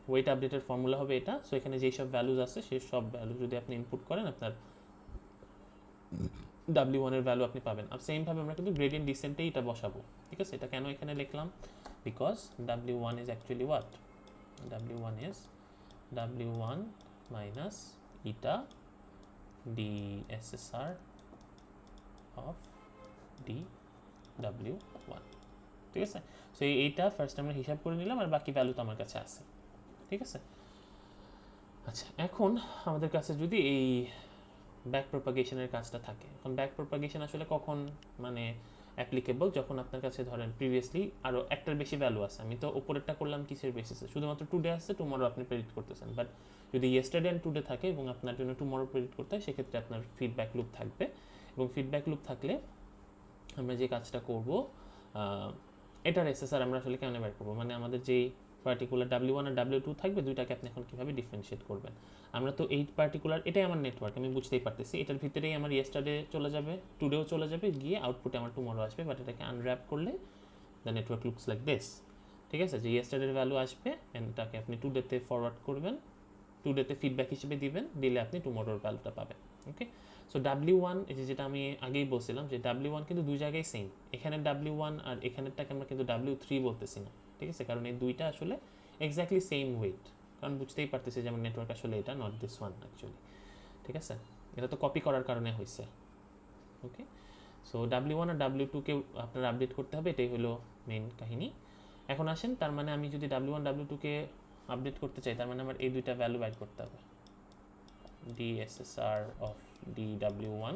Speaker 1: ওয়েট আপডেটের ফর্মুলা হবে এটা। সো এখানে যেই সব ভ্যালুজ আছে সেই সব ভ্যালু যদি আপনি ইনপুট করেন আপনার W1 এর ভ্যালু আপনি পাবেন। আর সেমভাবে আমরা কিন্তু গ্রেডিয়েন্ট ডিসেন্টে এটা বসাবো। ঠিক আছে, এটা কেন এখানে লিখলাম? Because W1 is actually what? W1 is W1 minus eta dSSR of dW1। ঠিক আছে, সো এইটা ফার্স্ট আমরা হিসাব করে নিলাম আর বাকি ভ্যালু তো আমার কাছে আছে। ঠিক আছে, আচ্ছা এখন আমাদের কাছে যদি এই ব্যাক প্রপাগেশনের কাজটা থাকে, এখন ব্যাক প্রপাগেশন আসলে কখন মানে অ্যাপ্লিকেবল? যখন আপনার কাছে ধরেন প্রিভিয়াসলি আরও একটার বেশি ভ্যালু আছে। আমি তো উপরেরটা করলাম কিসের বেসিসে? শুধুমাত্র টুডে আসছে, টুমরো আপনি প্রেডিক্ট করতেছেন। বাট যদি ইয়েস্টারডে অ্যান্ড টুডে থাকে এবং আপনার জন্য টুমরো প্রেডিক্ট করতে হয়, সেক্ষেত্রে আপনার ফিডব্যাক লুপ থাকবে। এবং ফিডব্যাক লুপ থাকলে আমরা যে কাজটা করব, এটার এসএসআর আমরা আসলে কেমন বের করবো? মানে আমাদের যেই পার্টিকুলার W1 আর W2 থাকবে, দুইটাকে আপনি এখন কীভাবে ডিফারেন্সিয়েট করবেন? আমরা তো এই পার্টিকুলার, এটাই আমার নেটওয়ার্ক, আমি বুঝতেই পারতেছি। এটার ভিতরেই আমার ইয়েস্টারডে চলে যাবে, টুডেও চলে যাবে, গিয়ে আউটপুটে আমার টুমরো আসবে। বাট এটাকে আনর্যাপ করলে the network looks like this. ঠিক আছে, যে ইয়েস্টারডের ভ্যালু আসবে এটাকে আপনি টুডেতে ফরওয়ার্ড করবেন, টুডেতে ফিডব্যাক হিসেবে দিবেন, দিলে আপনি টুমরোর ভ্যালুটা পাবেন। ওকে, সো W1 এই যেটা আমি আগেই বলছিলাম যে W1 কিন্তু দুই জায়গায় সেম। এখানে W1 আর এখানেরটাকে আমরা কিন্তু W3 বলতেছি না। ঠিক আছে, কারণ এই দুইটা আসলে এক্স্যাক্টলি সেম ওয়েট। কারণ বুঝতেই পারতেছি যে আমার নেটওয়ার্ক আসলে এটা, নট দিস ওয়ান অ্যাকচুয়ালি। ঠিক আছে, এটা তো কপি করার কারণে হয়েছে। ওকে, সো W1 আর W2-কে আপনার আপডেট করতে হবে, এটাই হলো মেইন কাহিনী। এখন আসেন, তার মানে আমি যদি W1 W2-কে আপডেট করতে চাই, তার মানে আমার এই দুইটা ভ্যালু বাইর করতে হবে, DSSR অফ DW1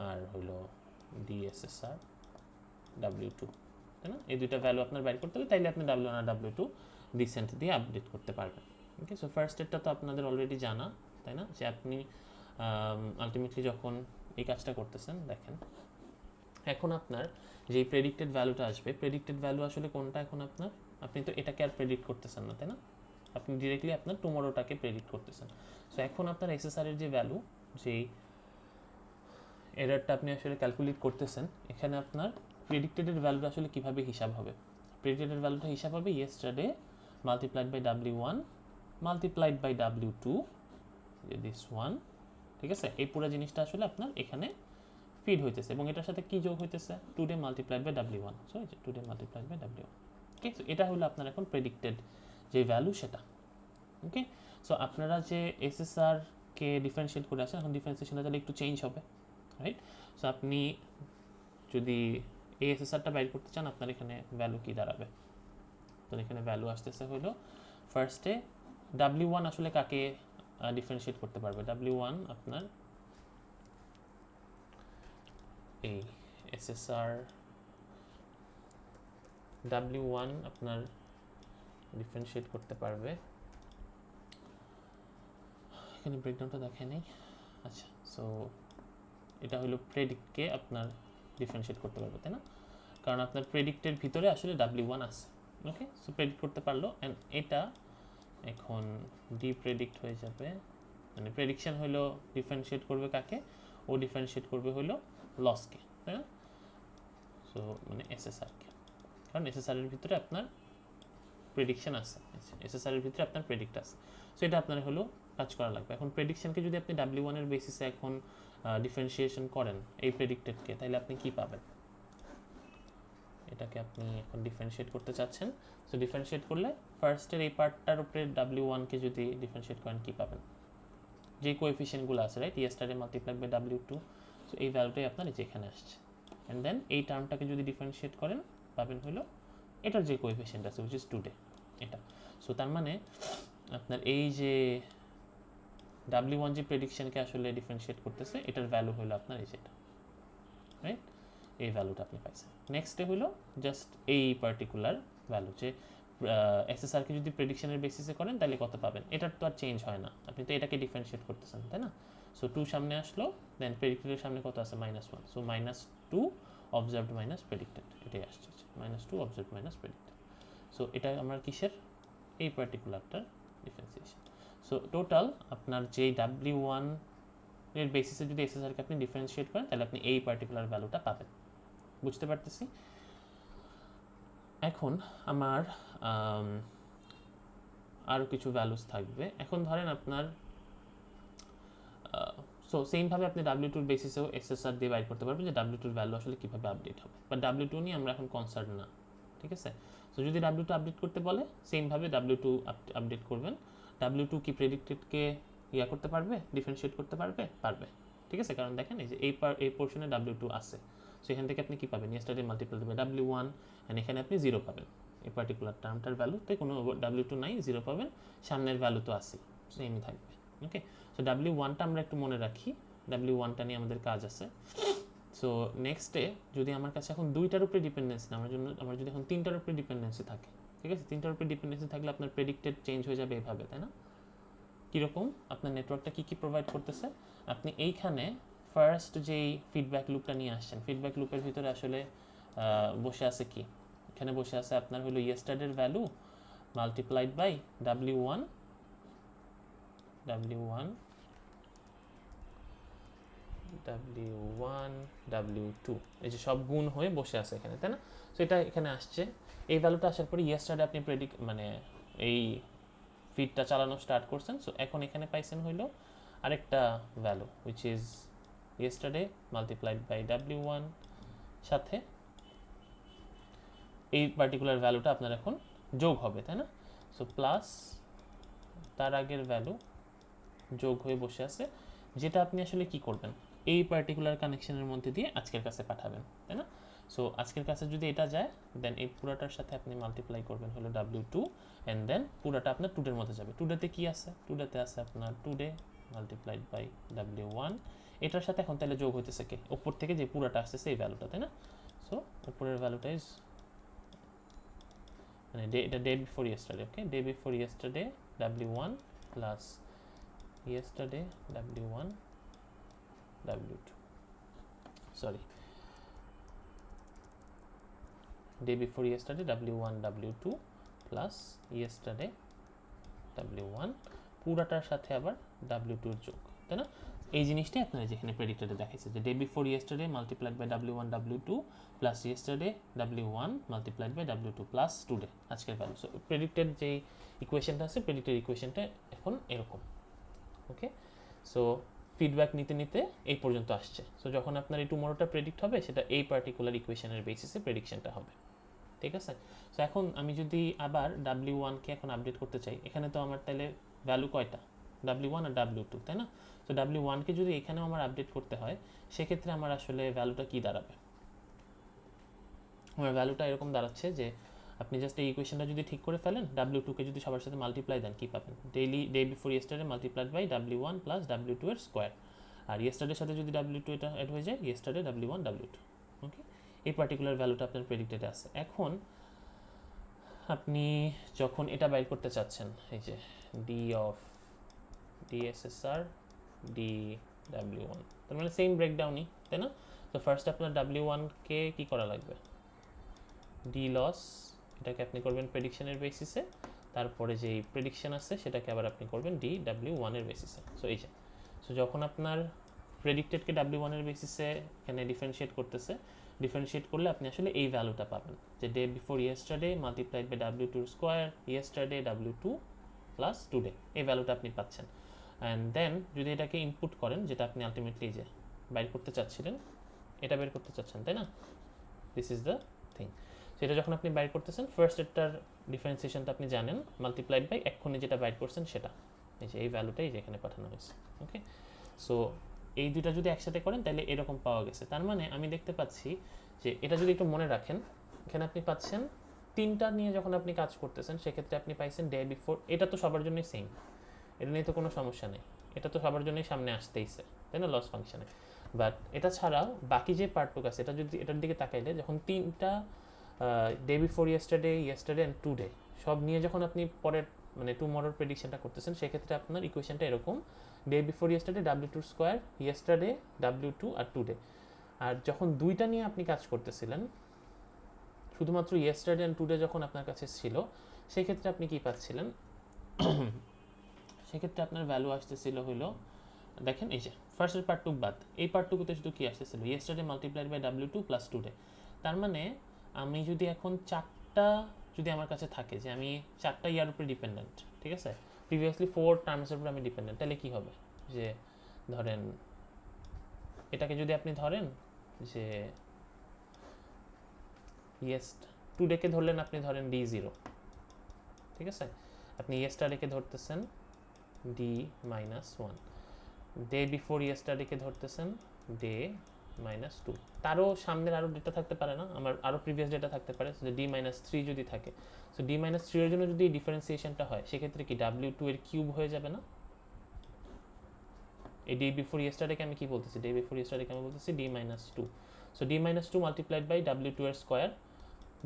Speaker 1: আর হলো DSSR W2, তাই না? এই দুইটা ভ্যালু আপনার বাইর করতে হবে, তাইলে আপনি W1 আর W2 ডিসেন্ট দিয়ে আপডেট করতে পারবেন। ওকে, সো ফার্স্ট স্টেপটা তো আপনাদের অলরেডি জানা, তাই না? যে আপনি আলটিমেটলি যখন এই কাজটা করতেছেন, দেখেন এখন আপনার যেই প্রেডিক্টেড ভ্যালুটা আসবে, প্রেডিক্টেড ভ্যালু আসলে কোনটা এখন আপনার? আপনি তো এটাকে আর প্রেডিক্ট করতেছেন না, তাই না? আপনি ডিরেক্টলি আপনার টুমরোটাকে প্রেডিক্ট করতেছেন। সো এখন আপনার এসএসআর এর যে ভ্যালু, যেই এররটা আপনি আসলে ক্যালকুলেট করতেছেন, এখানে আপনার প্রেডিক্টেডের ভ্যালুটা আসলে কীভাবে হিসাব হবে? প্রেডিক্টেডের ভ্যালুটা হিসাব হবে yesterday multiplied by W1 multiplied by W2, this one. ঠিক আছে, এই পুরো জিনিসটা আসলে আপনার এখানে ফিড হইতেছে এবং এটার সাথে কি যোগ হইতেছে? Today multiplied by W1। So এই যে today multiplied by W1। Okay, so এটা হলো আপনার এখন প্রেডিক্টেড যে ভ্যালু সেটা। ওকে, সো আপনারা যে এসএসআরকে ডিফারেন্সিয়েট করে আসেন, এখন ডিফারেন্সিয়েশনটা তাহলে একটু চেঞ্জ হবে, রাইট? সো আপনি যদি এই এসএসআরটা বাইর করতে চান, আপনার এখানে ভ্যালু কি দাঁড়াবে? তো এখানে ভ্যালু আসতেছে হলো ফার্স্টে W1 আসলে কাকে ডিফারেন্সিয়েট করতে পারবে? W1 আপনার এই এসএসআর W1 আপনার ডিফারেন্সিয়েট করতে পারবে, এখানে ব্রেকডাউনটা দেখে নেই। আচ্ছা, সো এটা হলো প্রেডিক্টকে আপনার ডিফারেন্সিয়েট করতে পারবে, তাই না? কারণ আপনার প্রেডিক্টের ভিতরে আসলে W1 আছে। ওকে, সো প্রেডিক্ট করতে পারলো, অ্যান্ড এটা এখন ডিপ্রেডিক্ট হয়ে যাবে। মানে প্রেডিকশন হলো ডিফারেন্সিয়েট করবে কাকে? ও ডিফারেন্সিয়েট করবে হলো লসকে, তাই না? সো মানে এসএসআরকে, কারণ এসএসআর এর ভিতরে আপনার প্রেডিকশন আছে, এসএসআর এর ভিতরে আপনার প্রেডিক্ট আছে। সো এটা আপনার হলো কাজ করা লাগবে। এখন প্রেডিকশনকে যদি আপনি W1 এর বেসিসে এখন ডিফারেন্সিয়েশন করেন এই প্রেডিক্টেডকে, তাহলে আপনি কি পাবেন? এটাকে আপনি এখন ডিফারেন্সিয়েট করতে চাচ্ছেন। সো ডিফারেন্সিয়েট করলে ফার্স্টের এই পার্টটার উপরে W1-কে যদি ডিফারেন্সিয়েট করেন, কি পাবেন? যে কোএফিসিয়েন্টগুলো আছে, right? Yesterday multiplied by W2, so এই ভ্যালুটাই আপনার যেখানে আসছে। অ্যান্ড দেন এই টার্মটাকে যদি ডিফারেন্সিয়েট করেন, পাবেন হলো এটার যে কোএফিসিয়েন্ট আছে, উইচ ইজ টুডে, এটা। সো তার মানে আপনার এই যে W1 যে প্রেডিকশনকে আসলে ডিফারেন্সিয়েট করতেছে, এটার ভ্যালু হলো আপনার এই যেটা, রাইট? এই ভ্যালুটা আপনি পাইছেন। নেক্সটে হলো জাস্ট এই পার্টিকুলার ভ্যালু, যে এসএসআরকে যদি প্রেডিকশনের বেসিসে করেন তাহলে কত পাবেন? এটার তো আর চেঞ্জ হয় না, আপনি তো এটাকে ডিফারেন্সিয়েট করতেছেন, তাই না? সো 2 সামনে আসলো, দেন প্রেডিক্টেডের সামনে কত আছে? -1। সো -2 অবজার্ভড মাইনাস প্রেডিক্টেড, এটাই আসছে, -2 অবজার্ভড মাইনাস প্রেডিক্টেড। সো এটা আমার কিসের? এই পার্টিকুলারটার ডিফারেন্সিয়েশন। সো টোটাল আপনার যেই W1 এর বেসিসে যদি এসএসআরকে আপনি ডিফারেন্সিয়েট করেন তাহলে আপনি এই পার্টিকুলার ভ্যালুটা পাবেন। বুঝতে পারতেছি? এখন আমার আরও কিছু ভ্যালুস থাকবে। এখন ধরেন আপনার সো সেমভাবে আপনি W2 বেসিসেও এসএসআর দিয়ে বাইর করতে পারবেন যে W2 ভ্যালু আসলে কীভাবে আপডেট হবে, বাট W2 নিয়ে আমরা এখন কনসার্ন না, ঠিক আছে? সো যদি W2 আপডেট করতে বলে সেমভাবে W2 আপডেট করবেন। W2 কি প্রেডিক্টেডকে করতে পারবে, ডিফারেন্সিয়েট করতে পারবে? পারবে, ঠিক আছে? কারণ দেখেন এই যে এই পোর্শনে W2 আছে, সো এখান থেকে আপনি কী পাবেন, ইয়েস্টারডে মাল্টিপ্লাই দেবে W1, অ্যান্ড এখানে আপনি 0 পাবেন। এই পার্টিকুলার টার্মটার ভ্যালুতে কোনো W2 নাই, 0 পাবেন, সামনের ভ্যালু তো আছে, সেমই থাকবে। ওকে, সো W1টা আমরা একটু মনে রাখি, W1টা নিয়ে আমাদের কাজ আছে। সো নেক্সটে যদি আমার কাছে এখন 2টার উপরে ডিপেন্ডেন্সি না, আমার যদি এখন 3টার উপরে ডিপেন্ডেন্সি থাকে, ঠিক আছে? 3টার উপরে ডিপেন্ডেন্সি থাকলে আপনার প্রেডিক্টেড চেঞ্জ হয়ে যাবে এভাবে, তাই না? কীরকম? আপনার নেটওয়ার্কটা কী কী প্রোভাইড করতেছে? আপনি এইখানে ফার্স্ট যেই ফিডব্যাক লুপটা নিয়ে আসছেন, ফিডব্যাক লুপের ভিতরে আসলে বসে আছে কি? এখানে বসে আছে আপনার হলো ইয়েস্টারডের value multiplied by W1 W2, এই যে সব গুণ হয়ে বসে আছে এখানে, তাই না? সো এটা এখানে আসছে, এই ভ্যালুটা আসার পরে ইয়েস্টারডে আপনি মানে এই ফিডটা চালানো স্টার্ট করছেন। সো এখন এখানে পাইছেন হইলো আরেকটা value which is yesterday multiplied by W1 সাথে এই পার্টিকুলার ভ্যালুটা আপনার এখন যোগ হবে, তাই না? সো প্লাস তার আগের ভ্যালু যোগ হয়ে বসে আছে, যেটা আপনি আসলে কি করবেন, এই পার্টিকুলার কানেকশনের মধ্যে দিয়ে আজকের কাছে পাঠাবেন, তাই না? সো আজকের কাছে যদি এটা যায়, দেন এই পুরাটার সাথে আপনি মাল্টিপ্লাই করবেন হলো W2, অ্যান্ড দেন পুরাটা আপনার টুডের মধ্যে যাবে। টুডেতে কি আছে? টুডেতে আছে আপনার টুডে মাল্টিপ্লাইড বাই W1, এটার সাথে এখন তাহলে যোগ হইতেছে কে? উপর থেকে যে পুরাটা আসতেছে এই ভ্যালুটা, তাই না? সো উপরের ভ্যালুটা ইজ মানে এটা day before yesterday, okay? Day before yesterday W1 plus yesterday W1 W2, sorry, day before yesterday W1 W2 plus yesterday W1 পুরাটার সাথে আবার W2 এর যোগ, তাই না? এই জিনিসটাই আপনারা যেখানে প্রেডিক্টেডে দেখাইছে যে day before yesterday multiplied by W1 W2 plus yesterday W1 multiplied by W2 plus today আজকের ভ্যালু। সো প্রেডিক্টেড যে ইকুয়েশনটা আছে, প্রেডিক্টেড ইকুয়েশনটা এখন এরকম, ওকে? সো ফিডব্যাক নিতে নিতে এই পর্যন্ত আসছে। সো যখন আপনার এই টুমরোটা প্রেডিক্ট হবে, সেটা এই পার্টিকুলার ইকুয়েশনের বেসিসে প্রেডিকশনটা হবে, ঠিক আছে? সো এখন আমি যদি আবার W1কে এখন আপডেট করতে চাই, এখানে তো আমার তাহলে ভ্যালু কয়টা? W1 আর W2, তাই না? সো W1কে যদি এখানেও আমার আপডেট করতে হয়, সেক্ষেত্রে আমার আসলে ভ্যালুটা কি দাঁড়াবে? আমার ভ্যালুটা এরকম দাঁড়াচ্ছে যে আপনি জাস্ট এই ইকুয়েশনটা যদি ঠিক করে ফেলেন, W2কে যদি সবার সাথে মাল্টিপ্লাই দেন, কী পাবেন? Day before yesterday multiplied by W1 plus W2 এর স্কোয়ার, আর ইয়েস্টারডের সাথে যদি W2 এটা অ্যাড হয়ে যায়, ইয়েস্টারডে W1 W2, ওকে? এই পার্টিকুলার ভ্যালুটা আপনার প্রেডিক্টেডে আছে। এখন আপনি যখন এটা বাইর করতে চাচ্ছেন, এই যে ডি অফ DSSR DW1, তার মানে সেম ব্রেকডাউনই, তাই না? তো ফার্স্ট আপনার W1কে কী করা লাগবে? ডি লস, এটাকে আপনি করবেন প্রেডিকশনের বেসিসে, তারপরে যেই প্রেডিকশন আছে সেটাকে আবার আপনি করবেন DW1 এর বেসিসে। সো এই যে, সো যখন আপনার প্রেডিক্টেডকে W1 এর বেসিসে এখানে ডিফারেন্সিয়েট করতেছে, ডিফারেন্সিয়েট করলে আপনি আসলে এই ভ্যালুটা পাবেন যে day before yesterday multiplied by W2 square yesterday W2 plus today, এই ভ্যালুটা আপনি পাচ্ছেন। অ্যান্ড দেন যদি এটাকে ইনপুট করেন, যেটা আপনি আলটিমেটলি যে বাইর করতে চাচ্ছিলেন, এটা বের করতে চাচ্ছেন, তাই না? This is the thing. সেটা যখন আপনি বাইর করতেছেন, ফার্স্ট এটার ডিফারেন্সিয়েশনটা আপনি জানেন, মাল্টিপ্লাইড বাই এক্ষুনি যেটা বাইর করছেন সেটা, এই যে এই ভ্যালুটাই যে এখানে পাঠানো হয়েছে, ওকে? সো এই দুইটা যদি একসাথে করেন তাহলে এরকম পাওয়া গেছে। তার মানে আমি দেখতে পাচ্ছি যে এটা যদি একটু মনে রাখেন, এখানে আপনি পাচ্ছেন 3টা নিয়ে যখন আপনি কাজ করতেছেন, সেক্ষেত্রে আপনি পাইছেন ডে বিফোর, এটা তো সবার জন্যই সেম, এটা নিয়ে তো কোনো সমস্যা নেই, এটা তো সবার জন্যই সামনে আসতেইছে, তাই না? লস ফাংশনে। বাট এটা ছাড়াও বাকি যে পার্টটুকু আছে, এটা যদি এটার দিকে তাকাইলে, যখন 3টা day before yesterday and today সব নিয়ে যখন আপনি পরের মানে টুমরোর প্রেডিকশনটা করতেছেন, সেক্ষেত্রে আপনার ইকুয়েশনটা এরকম, day before yesterday W2 square yesterday W2 আর টুডে। আর যখন 2টা নিয়ে আপনি কাজ করতেছিলেন, শুধুমাত্র ইয়েস্টারডে অ্যান্ড টুডে যখন আপনার কাছে ছিল, সেক্ষেত্রে আপনি কি পাচ্ছিলেন? সেক্ষেত্রে আপনার ভ্যালু আসতেছিল হলো, দেখেন এই যে ফার্স্টের পার্টটুক বাদ, এই পার্টটুকুতে শুধু কি আসতেছিল, yesterday multiplied by W2 plus today. তার মানে আমি যদি এখন চারটা যদি আমার কাছে থাকে, যে আমি চারটা ইয়ার উপরে ডিপেন্ডেন্ট, ঠিক আছে, প্রিভিয়াসলি 4 টার্মসের উপরে আমি ডিপেন্ডেন্ট, তাহলে কি হবে, যে ধরেন এটাকে যদি আপনি ধরেন যে টুডেকে ধরলেন আপনি ধরেন D0, ঠিক আছে, আপনি ইয়েস্টারডেকে ধরতেছেন D-1, ডে বিফোর ইয়েস্টারডেকে ধরতেছেন D-2, তারও সামনের আরও ডেটা থাকতে পারে না, আমার আরও প্রিভিয়াস ডেটা থাকতে পারে, D-3 যদি থাকে, সো D-3 এর জন্য যদি ডিফারেন্সিয়েশনটা হয় সেক্ষেত্রে কি W2 এর কিউব হয়ে যাবে না? এই ডে বিফোর ইয়েস্টারডেকে আমি কি বলতেছি, ডে বিফোর ইয়েস্টারডেকে আমি বলতেছি D-2, so D-2 multiplied by W2 এর স্কোয়ার,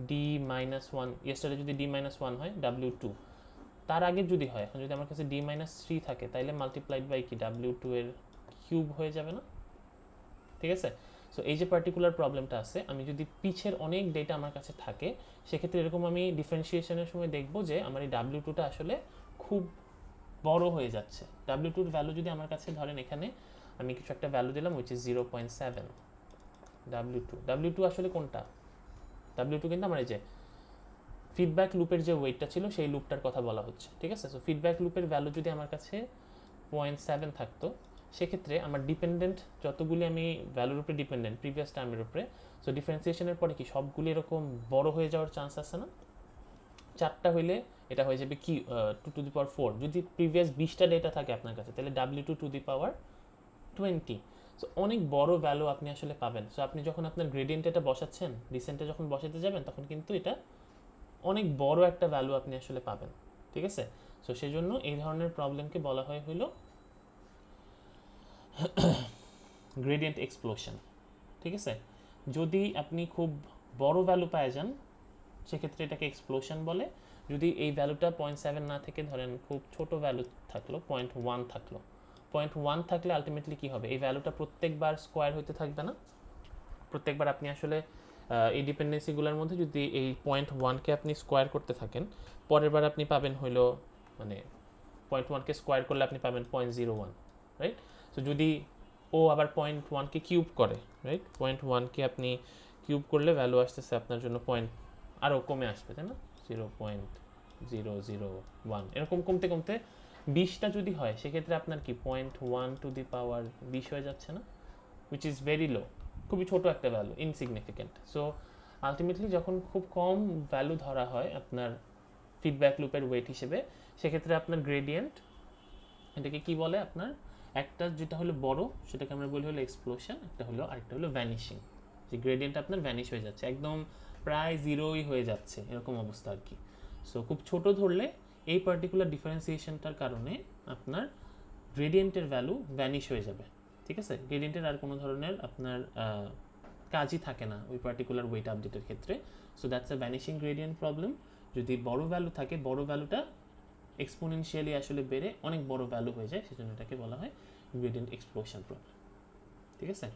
Speaker 1: D-1, ইয়েস্টারডে যদি D-1 হয় W2, তার আগে যদি হয়, এখন যদি আমার কাছে D-3 থাকে তাহলে মাল্টিপ্লাইড বাই কি W2 এর কিউব হয়ে যাবে না? ঠিক আছে, সো এই যে পার্টিকুলার প্রবলেমটা আছে, আমি যদি পিছের অনেক ডেটা আমার কাছে থাকে সেক্ষেত্রে এরকম আমি ডিফারেন্সিয়েশনের সময় দেখব যে আমার এই W2টা আসলে খুব বড় হয়ে যাচ্ছে। W2 এর ভ্যালু যদি আমার কাছে ধরেন এখানে আমি কিছু একটা ভ্যালু দিলাম উইচ ইজ 0.7, W2 আসলে কোনটা, W2 কিন্তু আমার এই যে ফিডব্যাক লুপের যে ওয়েটটা ছিল সেই লুপটার কথা বলা হচ্ছে, ঠিক আছে, সো ফিডব্যাক লুপের ভ্যালু যদি আমার কাছে 0.7 থাকতো সেক্ষেত্রে আমার ডিপেন্ডেন্ট যতগুলি আমি ভ্যালুর উপরে ডিপেন্ডেন্ট প্রিভিয়াস টার্মের উপরে, সো ডিফারেন্সিয়েশনের পরে কি সবগুলি এরকম বড় হয়ে যাওয়ার চান্স আছে না? চারটা হইলে এটা হয়ে যাবে কি 2^4, যদি প্রিভিয়াস 20টা ডেটা থাকে আপনার কাছে তাহলে W2^20, সো অনেক বড় ভ্যালু আপনি আসলে পাবেন। সো আপনি যখন আপনার গ্রেডিয়েন্ট এটা বসাচ্ছেন, ডিসেন্টে যখন বসাতে যাবেন তখন কিন্তু এটা অনেক বড় একটা ভ্যালু আপনি আসলে পাবেন, ঠিক আছে, সো সেই জন্য এই ধরনের প্রবলেমকে বলা হয় হলো গ্রেডিয়েন্ট এক্সপ্লোশন, ঠিক আছে। যদি আপনি খুব বড় ভ্যালু পায় যান সেক্ষেত্রে এটাকে এক্সপ্লোশন বলে, যদি এই ভ্যালুটা 0.7 না থেকে ধরেন খুব ছোট ভ্যালু থাকলো 0.1 থাকলো, 0.1 থাকলে আলটিমেটলি কি হবে, এই ভ্যালুটা প্রত্যেকবার স্কোয়ার হইতে থাকবে না, প্রত্যেকবার আপনি আসলে এই ডিপেন্ডেন্সিগুলোর মধ্যে যদি এই 0.1কে আপনি স্কোয়ার করতে থাকেন, পরের বার আপনি পাবেন হইলো মানে 0.1কে স্কোয়ার করলে আপনি পাবেন 0.01, রাইট, সো যদি ও আবার 0.1কে কিউব করে, রাইট, 0.1কে আপনি কিউব করলে ভ্যালু আসতেছে আপনার জন্য পয়েন্ট আরও কমে আসবে, তাই না, 0.001 এরকম কমতে কমতে 20টা যদি হয় সেক্ষেত্রে আপনার কি 0.1 হয়ে যাচ্ছে না, উইচ ইজ ভেরি লো, খুবই ছোট একটা ভ্যালু, ইনসিগনিফিকেন্ট। সো আলটিমেটলি যখন খুব কম ভ্যালু ধরা হয় আপনার ফিডব্যাক লুপের ওয়েট হিসেবে সেক্ষেত্রে আপনার গ্রেডিয়েন্ট এটাকে কি বলে, আপনার একটা যেটা হলো বড় সেটাকে আমরা বলি হলো এক্সপ্লোশন, একটা হলো আরেকটা হলো ভ্যানিশিং, যে গ্রেডিয়েন্ট আপনার ভ্যানিশ হয়ে যাচ্ছে, একদম প্রায় জিরোই হয়ে যাচ্ছে এরকম অবস্থা আর কি। সো খুব ছোট ধরলে এই পার্টিকুলার ডিফারেন্সিয়েশনটার কারণে আপনার গ্রেডিয়েন্টের ভ্যালু ভ্যানিশ হয়ে যাবে, ঠিক আছে, গ্রেডিয়েন্টের আর কোনো ধরনের আপনার কাজই থাকে না ওই পার্টিকুলার ওয়েট আপডেটের ক্ষেত্রে, so that's a vanishing gradient problem. যদি বড় ভ্যালু থাকে, বড় ভ্যালুটা এক্সপোনেনশিয়ালি আসলে বেড়ে অনেক বড় ভ্যালু হয়ে যায়, সেজন্য এটাকে বলা হয় গ্রেডিয়েন্ট এক্সপ্লোশন প্রবলেম, ঠিক আছে।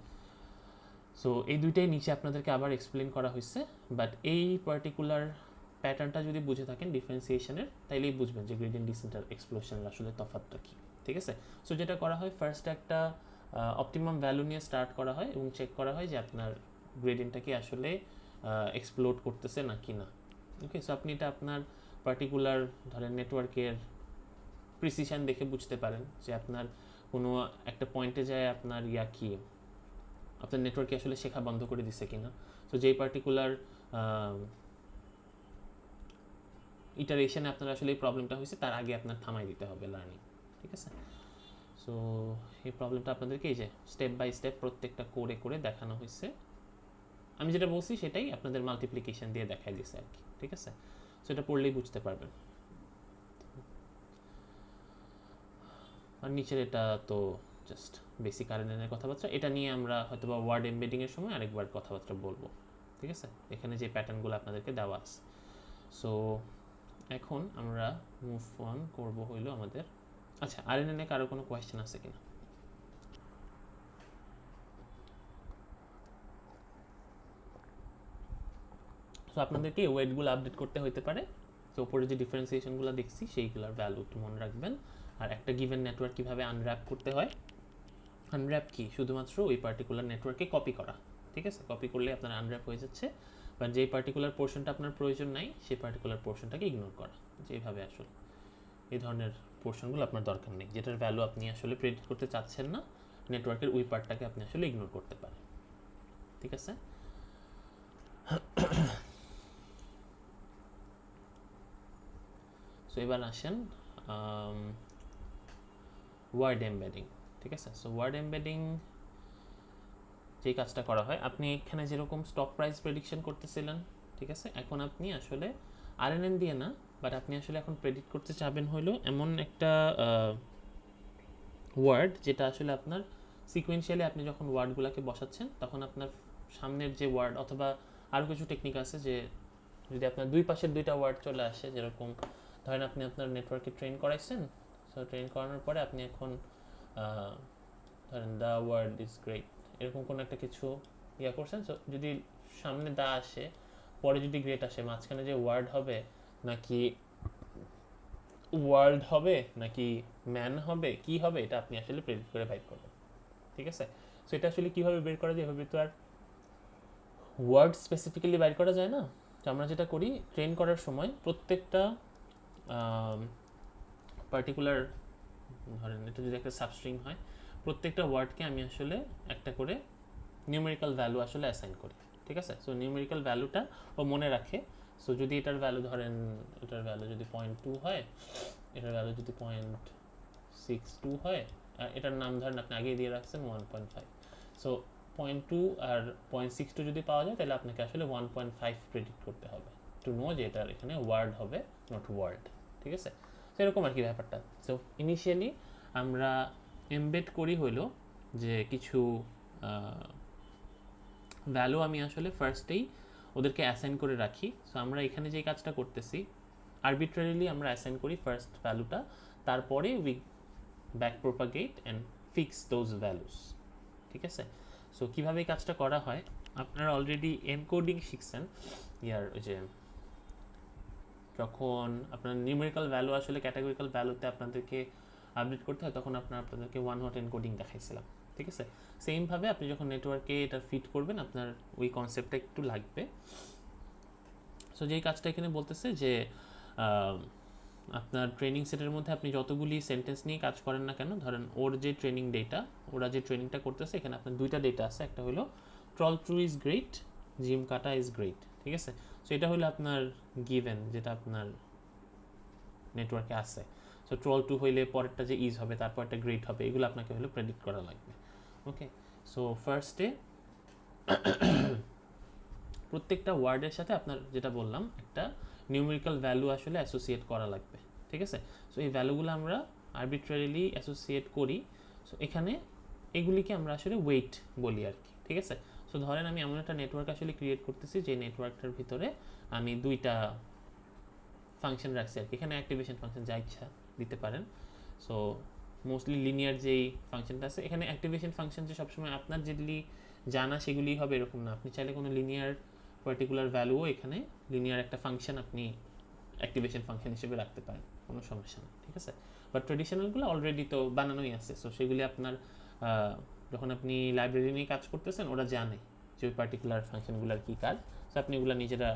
Speaker 1: সো এই দুইটাই নিচে আপনাদেরকে আবার এক্সপ্লেন করা হয়েছে, বাট এই পার্টিকুলার প্যাটার্নটা যদি বুঝে থাকেন ডিফারেন্সিয়েশনের তাইলেই বুঝবেন যে গ্রেডিয়েন্ট ডিসেন্ট আর এক্সপ্লোশনের আসলে তফাৎটা কী, ঠিক আছে। সো যেটা করা হয় ফার্স্ট একটা অপটিমাম ভ্যালু নিয়ে স্টার্ট করা হয় এবং চেক করা হয় যে আপনার গ্রেডিয়েন্টটা কি আসলে এক্সপ্লোড করতেছে নাকি না, ওকে। সো আপনি এটা আপনার পার্টিকুলার ধরেন নেটওয়ার্কের প্রিসিশন দেখে বুঝতে পারেন যে আপনার কোনো একটা পয়েন্টে যায় আপনার কি আপনার নেটওয়ার্কে আসলে শেখা বন্ধ করে দিছে কিনা, সো যেই পার্টিকুলার ইটারেশনে আপনার আসলে এই প্রবলেমটা হয়েছে তার আগে আপনার থামাই দিতে হবে লার্নিং, ঠিক আছে। সো এই প্রবলেমটা আপনাদেরকে এই যে স্টেপ বাই স্টেপ প্রত্যেকটা করে করে দেখানো হয়েছে, আমি যেটা বলছি সেটাই আপনাদের মাল্টিপ্লিকেশন দিয়ে দেখাই দিছে আর কি, ঠিক আছে। সো এটা পড়লেই বুঝতে পারবেন। আর নিচের এটা তো জাস্ট বেসিক আরএনএনের কথাবার্তা, এটা নিয়ে আমরা হয়তো বা ওয়ার্ড এমবেডিংয়ের সময় আরেকবার কথাবার্তা বলবো, ঠিক আছে, এখানে যে প্যাটার্নগুলো আপনাদেরকে দেওয়া আছে। সো এখন আমরা মুভ অন করবো হইলো আমাদের, আচ্ছা আরএনএনে কারো কোনো কোয়েশ্চেন আছে কিনা? সো আপনাদেরকে ওয়েটগুলো আপডেট করতে হতে পারে, তো উপরে যে ডিফারেন্সিয়েশনগুলো দেখছি সেইগুলোর ভ্যালু একটু মনে রাখবেন, আর একটা গিভেন নেটওয়ার্ক কীভাবে আনর্যাপ করতে হয়, আনর্যাপ কি শুধুমাত্র ওই পার্টিকুলার নেটওয়ার্কে কপি করা, ঠিক আছে, কপি করলে আপনার আনর্যাপ হয়ে যাচ্ছে, বাট যেই পার্টিকুলার পোর্শনটা আপনার প্রয়োজন নাই সেই পার্টিকুলার পোর্শনটাকে ইগনোর করা, যেভাবে আসলে এই ধরনের পোর্শনগুলো আপনার দরকার নেই, যেটার ভ্যালু আপনি আসলে প্রেডিক্ট করতে চাচ্ছেন না, নেটওয়ার্কের ওই পার্টটাকে আপনি আসলে ইগনোর করতে পারেন, ঠিক আছে। সো এবার আসেন ওয়ার্ড এমবেডিং, ঠিক আছে। সো ওয়ার্ড এমবেডিং যেই কাজটা করা হয়, আপনি এখানে যেরকম স্টক প্রাইস প্রেডিকশন করতেছিলেন, ঠিক আছে, এখন আপনি আসলে আরএনএন দিয়ে না, বাট আপনি আসলে এখন প্রেডিক্ট করতে চাবেন হলো এমন একটা ওয়ার্ড যেটা আসলে আপনার সিকোয়েন্সিয়ালি আপনি যখন ওয়ার্ডগুলোকে বসাচ্ছেন তখন আপনার সামনের যে ওয়ার্ড, অথবা আরও কিছু টেকনিক আছে যে যদি আপনার দুই পাশের দুইটা ওয়ার্ড চলে আসে, যেরকম ধরেন আপনি আপনার নেটওয়ার্কে ট্রেন করাইছেন, সো ট্রেন করানোর পরে আপনি এখন ধরেন দ্য ওয়ার্ড ইজ গ্রেট, এরকম কোনো একটা কিছু ইয়া করছেন, সো যদি সামনে দা আসে, পরে যদি গ্রেট আসে, মাঝখানে যে ওয়ার্ড হবে নাকি ওয়ার্ল্ড হবে নাকি ম্যান হবে কি হবে, এটা আপনি আসলে প্রেডিক্ট করে বাইর করবেন, ঠিক আছে। সো এটা আসলে কীভাবে বের করা যায়, এভাবে তো আর ওয়ার্ড স্পেসিফিক্যালি বাইর করা যায় না। তো আমরা যেটা করি, ট্রেন করার সময় প্রত্যেকটা পার্টিকুলার, ধরেন এটা যদি একটা সাবস্ট্রিং হয়, প্রত্যেকটা ওয়ার্ডকে আমি আসলে একটা করে নিউমেরিক্যাল ভ্যালু আসলে অ্যাসাইন করি, ঠিক আছে। সো নিউমেরিক্যাল ভ্যালুটা ও মনে রাখে। সো যদি এটার ভ্যালু ধরেন, এটার ভ্যালু যদি 0.2 হয়, এটার ভ্যালু যদি 0.62 হয়, আর এটার নাম ধরেন আপনি আগেই দিয়ে রাখছেন 1.5, সো 0.2 আর 0.62 যদি পাওয়া যায় তাহলে আপনাকে আসলে 1.5 প্রেডিক্ট করতে হবে টু নো যে এটার এখানে ওয়ার্ড হবে, নট ওয়ার্ড, ঠিক আছে। সেরকম আর কি ব্যাপারটা। সো ইনিশিয়ালি আমরা এমবেড করি হলো যে কিছু ভ্যালু আমি আসলে ফার্স্টেই ওদেরকে অ্যাসাইন করে রাখি। সো আমরা এখানে যে কাজটা করতেছি, আরবিট্রারিলি আমরা অ্যাসাইন করি ফার্স্ট ভ্যালুটা, তারপরে we back propagate and fix those values, ঠিক আছে। সো কীভাবে এই কাজটা করা হয়, আপনারা অলরেডি এনকোডিং শিখছেন, ইয়ার ওই যে যখন আপনার নিউমেরিক্যাল ভ্যালু আসলে ক্যাটাগরিক্যাল ভ্যালুতে আপনাদেরকে আপডেট করতে হয়, তখন আপনাদেরকে ওয়ান হট এনকোডিং দেখাইছিলাম, ঠিক আছে। সেমভাবে আপনি যখন নেটওয়ার্কে এটা ফিট করবেন, আপনার ওই কনসেপ্টটা একটু লাগবে। সো যেই কাজটা এখানে বলতেছে যে আপনার ট্রেনিং সেটের মধ্যে আপনি যতগুলি সেন্টেন্স নিয়ে কাজ করেন না কেন, ধরেন ওর যে ট্রেনিং ডেটা, ওরা যে ট্রেনিংটা করতেছে, এখানে আপনার দুইটা ডেটা আছে, একটা হলো troll true is great, gym কাটা ইজ গ্রেট, ঠিক আছে। সো এটা হলো আপনার গিভেন, যেটা আপনার নেটওয়ার্কে আছে। সো ট্রল টু হইলে পরেরটা যে ইজ হবে, তারপর একটা গ্রেট হবে, এগুলো আপনাকে হলো প্রেডিক্ট করা লাগবে, ওকে। সো ফার্স্টে প্রত্যেকটা ওয়ার্ডের সাথে আপনার যেটা বললাম একটা নিউমেরিক্যাল ভ্যালু আসলে অ্যাসোসিয়েট করা লাগবে, ঠিক আছে। সো এই ভ্যালুগুলো আমরা আরবিট্রারিলি অ্যাসোসিয়েট করি। সো এখানে এগুলিকে আমরা আসলে ওয়েট বলি আর কি, ঠিক আছে। সো ধরেন আমি এমন একটা নেটওয়ার্ক আসলে ক্রিয়েট করতেছি, যে নেটওয়ার্কটার ভিতরে আমি দুইটা ফাংশন রাখছি আর কি, এখানে অ্যাক্টিভেশন ফাংশন যা ইচ্ছা দিতে পারেন। সো মোস্টলি লিনিয়ার যেই ফাংশনটা আছে, এখানে অ্যাক্টিভেশন ফাংশন যে সবসময় আপনার যেগুলি জানা সেগুলি হবে এরকম না, আপনি চাইলে কোনো লিনিয়ার পার্টিকুলার ভ্যালুও এখানে লিনিয়ার একটা ফাংশন আপনি অ্যাক্টিভেশন ফাংশন হিসেবে রাখতে পারেন, কোনো সমস্যা নেই, ঠিক আছে। বাট ট্রেডিশনালগুলো অলরেডি তো বানানোই আছে, সো সেগুলি আপনার যখন আপনি লাইব্রেরি নিয়ে কাজ করতেছেন, ওরা জানে যে ওই পার্টিকুলার ফাংশনগুলোর কী কাজ, সো আপনি ওগুলো নিজেরা